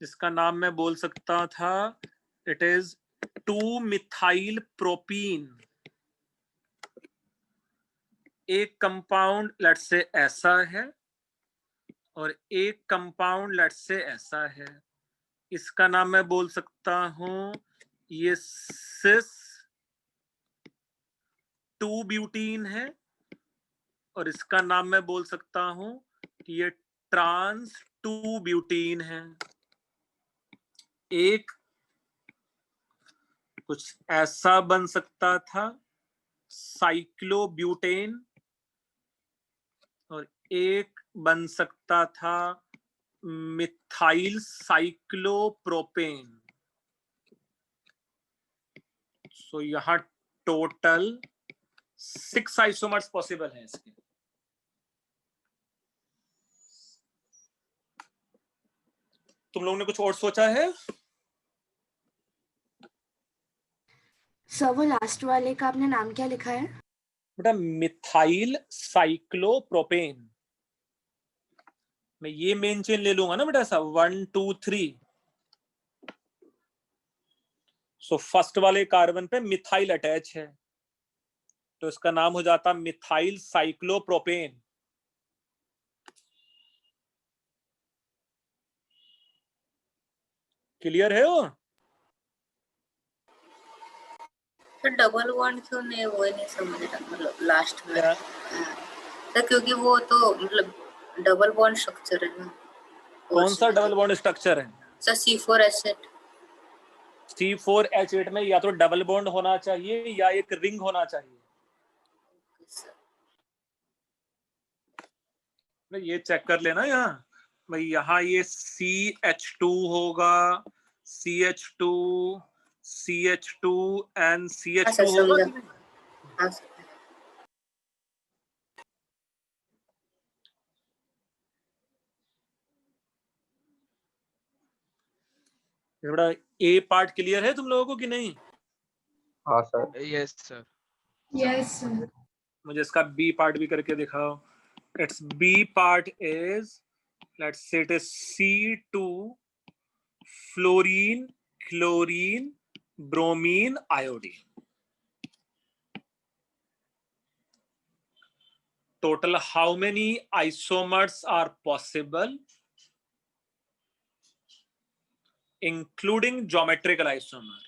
जिसका नाम मैं बोल सकता था इट इज 2 मिथाइल प्रोपीन? एक कंपाउंड लेट्स से ऐसा है और एक कंपाउंड लेट्स से ऐसा है। इसका नाम मैं बोल सकता हूं ये सिस 2 ब्यूटीन है, और इसका नाम मैं बोल सकता हूं कि ये ट्रांस 2 ब्यूटीन है। एक कुछ ऐसा बन सकता था साइक्लोब्यूटेन, और एक बन सकता था मिथाइल साइक्लोप्रोपेन। सो यहां टोटल 6 आइसोमर्स पॉसिबल हैं इसके। तुम लोगों ने कुछ और सोचा है? सर वो लास्ट वाले का आपने नाम क्या लिखा है? बेटा मिथाइल साइक्लोप्रोपेन। मैं ये मेन चेन ले लूंगा ना बेटा, ऐसा 1 2 3। सो फर्स्ट वाले कार्बन पे मिथाइल अटैच है, तो इसका नाम हो जाता मिथाइल साइक्लोप्रोपेन। क्लियर है वो? तो डबल बॉन्ड क्यों नहीं, वो नहीं समझ रहा, मतलब लास्ट में। तो क्योंकि वो तो मतलब डबल बॉन्ड स्ट्रक्चर है ना। कौन सा डबल बॉन्ड स्ट्रक्चर है? Sir C4H8। C4H8 में या तो डबल बॉन्ड होना चाहिए या एक रिंग होना चाहिए। ये चेक कर लेना यहाँ भाई, यहाँ ये CH2 होगा, CH2 CH2 एंड CH2 होगा। थोड़ा ए पार्ट क्लियर है तुम लोगों को कि नहीं? हाँ sir. Yes sir. Yes sir. मुझे इसका बी पार्ट भी करके दिखाओ। It's B part is let's say it is C2 fluorine chlorine bromine iodine. Total how many isomers are possible including geometrical isomer?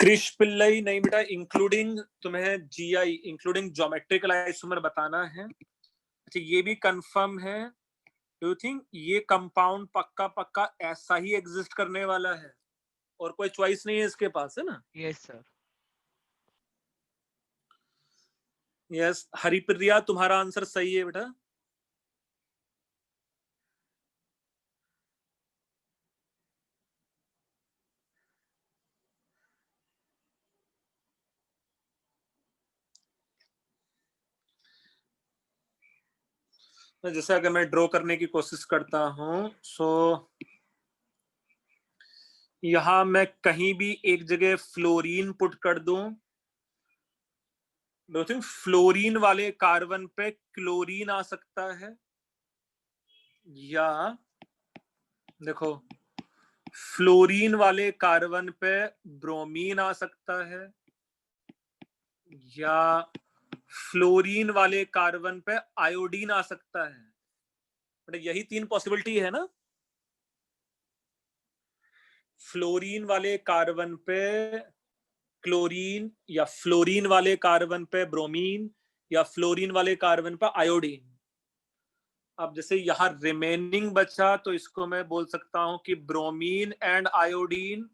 Krish Pillai नहीं बेटा, इंक्लूडिंग तुम्हें जीआई इंक्लूडिंग ज्योमेट्रिकल आइसोमर बताना है। अच्छा ये भी कंफर्म है, डू यू थिंक ये कंपाउंड पक्का पक्का ऐसा ही एग्जिस्ट करने वाला है और कोई चॉइस नहीं है इसके पास, है ना? Yes sir. यस हरिप्रिया तुम्हारा आंसर सही है बेटा। जैसे अगर मैं ड्रॉ करने की कोशिश करता हूं, सो यहां मैं कहीं भी एक जगह फ्लोरीन पुट कर दूं, डू थिंक फ्लोरीन वाले कार्बन पे क्लोरीन आ सकता है, या देखो फ्लोरीन वाले कार्बन पे ब्रोमीन आ सकता है, या फ्लोरीन वाले कार्बन पे आयोडीन आ सकता है। मतलब यही 3 पॉसिबिलिटी है ना, फ्लोरीन वाले कार्बन पे क्लोरीन, या फ्लोरीन वाले कार्बन पे ब्रोमीन, या फ्लोरीन वाले कार्बन पे आयोडीन। अब जैसे यहाँ रिमेनिंग बचा तो इसको मैं बोल सकता हूं कि ब्रोमीन एंड आयोडीन,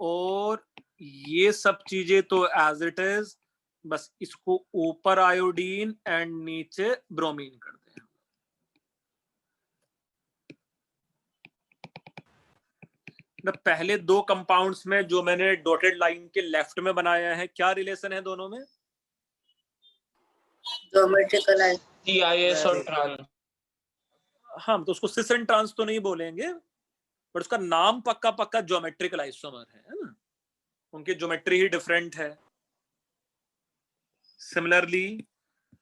और ये सब चीजें तो एज इट इज, बस इसको ऊपर आयोडीन एंड नीचे ब्रोमीन कर दें। पहले 2 कंपाउंड्स में जो मैंने डॉटेड लाइन के लेफ्ट में बनाया है, क्या रिलेशन है दोनों में? ज्योमेट्रिकल है, CIS और ट्रांस। हाँ तो उसको सिस एंड ट्रांस तो नहीं बोलेंगे, बट उसका नाम पक्का पक्का ज्योमेट्रिकल आइसोमर है ना, उनकी ज्योमेट्री ही डिफरेंट है। सिमिलरली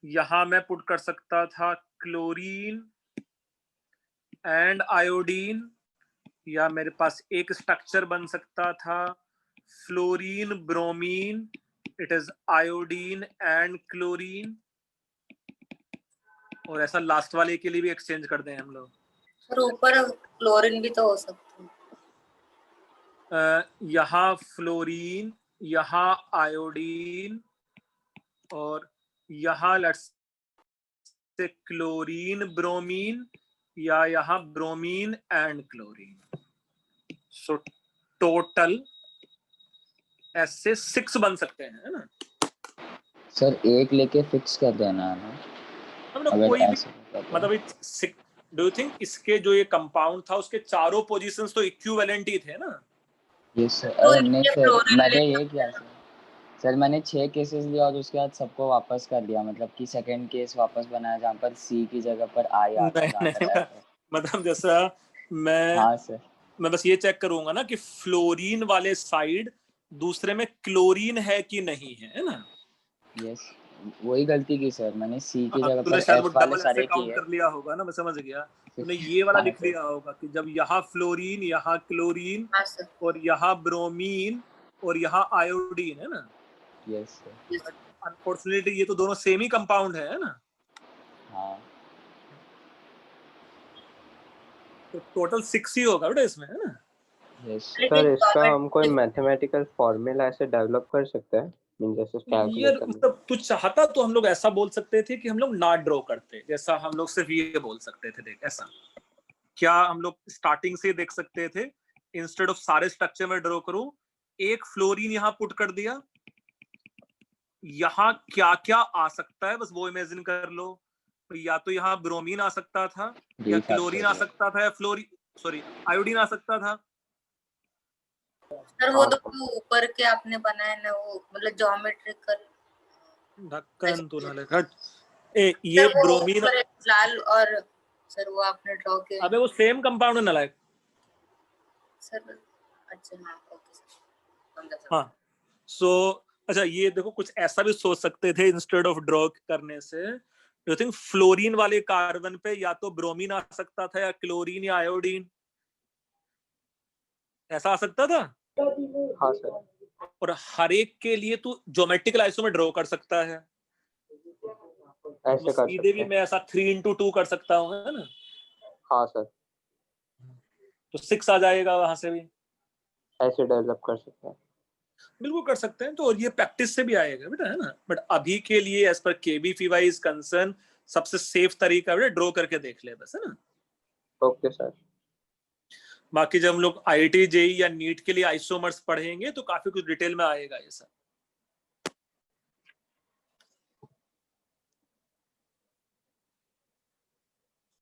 यहां मैं पुट कर सकता था क्लोरीन एंड आयोडीन, या मेरे पास एक स्ट्रक्चर बन सकता था fluorine bromine, it is iodine and chlorine, और ऐसा लास्ट वाले के लिए भी एक्सचेंज कर दें हम लोग। और ऊपर क्लोरीन भी तो हो सकता है। यहाँ फ्लोरीन, यहाँ आयोडीन, और यहाँ लेट्स से क्लोरीन ब्रोमीन, या यहाँ bromine and chlorine. So total ऐसे 6 बन सकते हैं, है ना? सर एक लेके फिक्स कर देना है ना, मतलब कोई भी, मतलब डू यू थिंक इसके जो ये कंपाउंड था उसके चारों पोजीशंस तो इक्विवेलेंट ही थे ना? Yes sir. नहीं सर मैंने ये किया सर, मैंने 6 केसेस लिया और उसके बाद सबको वापस कर दिया, मतलब कि सेकंड केस वापस बनाया जहाँ पर सी की जगह पर आई आ नहीं, मतलब जैसा हाँ सर, मैं बस ये चेक करूंगा ना कि फ्लोरीन वाले साइड दूसरे में क्लोरीन है कि नहीं है ना? यस वही गलती की सर, मैंने सी की जगह तूने पर शायद वो एफ वाले डबल सारे ऐसे काउंट किए। कर लिया होगा ना, मैं समझ गया। तूने ये वाला हाँ लिख सर। लिया होगा कि जब यहाँ फ्लोरीन, यहाँ क्लोरीन, और यहाँ ब्रोमीन, और यहाँ आयोडीन, है ना? Yes sir. अनफॉर्चुनेटली ये तो दोनों सेम ही कंपाउंड है ना? हाँ तो टोटल 6 ही होगा बेटा इसमें, है ना? सर इसका हम कोई मैथमेटिकल फॉर्मूला ऐसे डेवलप कर सकते हैं, जैसे कैलकुलेट करने? मतलब तू चाहता तो हम लोग ऐसा बोल सकते थे कि हम लोग ना ड्रॉ करते, जैसा हम लोग सिर्फ ये बोल सकते थे। देख ऐसा क्या हम लोग स्टार्टिंग से देख सकते थे, इंस्टेड ऑफ सारे स्ट्रक्चर में ड्रॉ करूं, एक फ्लोरीन यहाँ पुट कर दिया, यहाँ क्या क्या आ सकता है बस वो इमेजिन कर लो। या तो यहाँ ब्रोमीन आ सकता था, या क्लोरीन आ सकता था, या आयोडीन आ सकता था। सर वो तो ऊपर के आपने बनाया ना, वो मतलब ज्योमेट्रिकल ढक्कन तो ना लेकर ये ब्रोमीन लाल, और सर वो आपने ड्रॉ किया। अबे वो सेम कंपाउंड है ना लाइक सर। अच्छा हाँ ओके सर। हाँ सो अच्छा ये देखो कुछ ऐसा भी सोच सकते थे इंस्टेड ऑफ ड्रॉ करने से। यू थिंक फ्लोरीन वाले कार्बन पे या तो ब्रोमीन आ सकता था, या क्लोरीन, या आयोडीन, ऐसा आ सकता था। हाँ सर। और हर एक के लिए तू ज्योमेट्रिकल आइसोमर ड्रॉ कर सकता है, ऐसे कर सीधे भी मैं ऐसा 3x2 कर सकता हूँ, है ना? हाँ सर। तो 6 आ जाएगा वहां से भी, ऐसे डेवलप कर सकते हैं। बिल्कुल कर सकते हैं, तो और ये प्रैक्टिस से भी आएगा बेटा, है ना। बट अभी के लिए एज पर केबीपीवाई इज कंसर्न सबसे सेफ तरीका बेटा ड्रॉ करके देख ले बस, है ना। Okay sir. बाकी जब हम लोग आईआईटी जेई या नीट के लिए आइसोमर्स पढ़ेंगे तो काफी कुछ डिटेल में आएगा ये सब।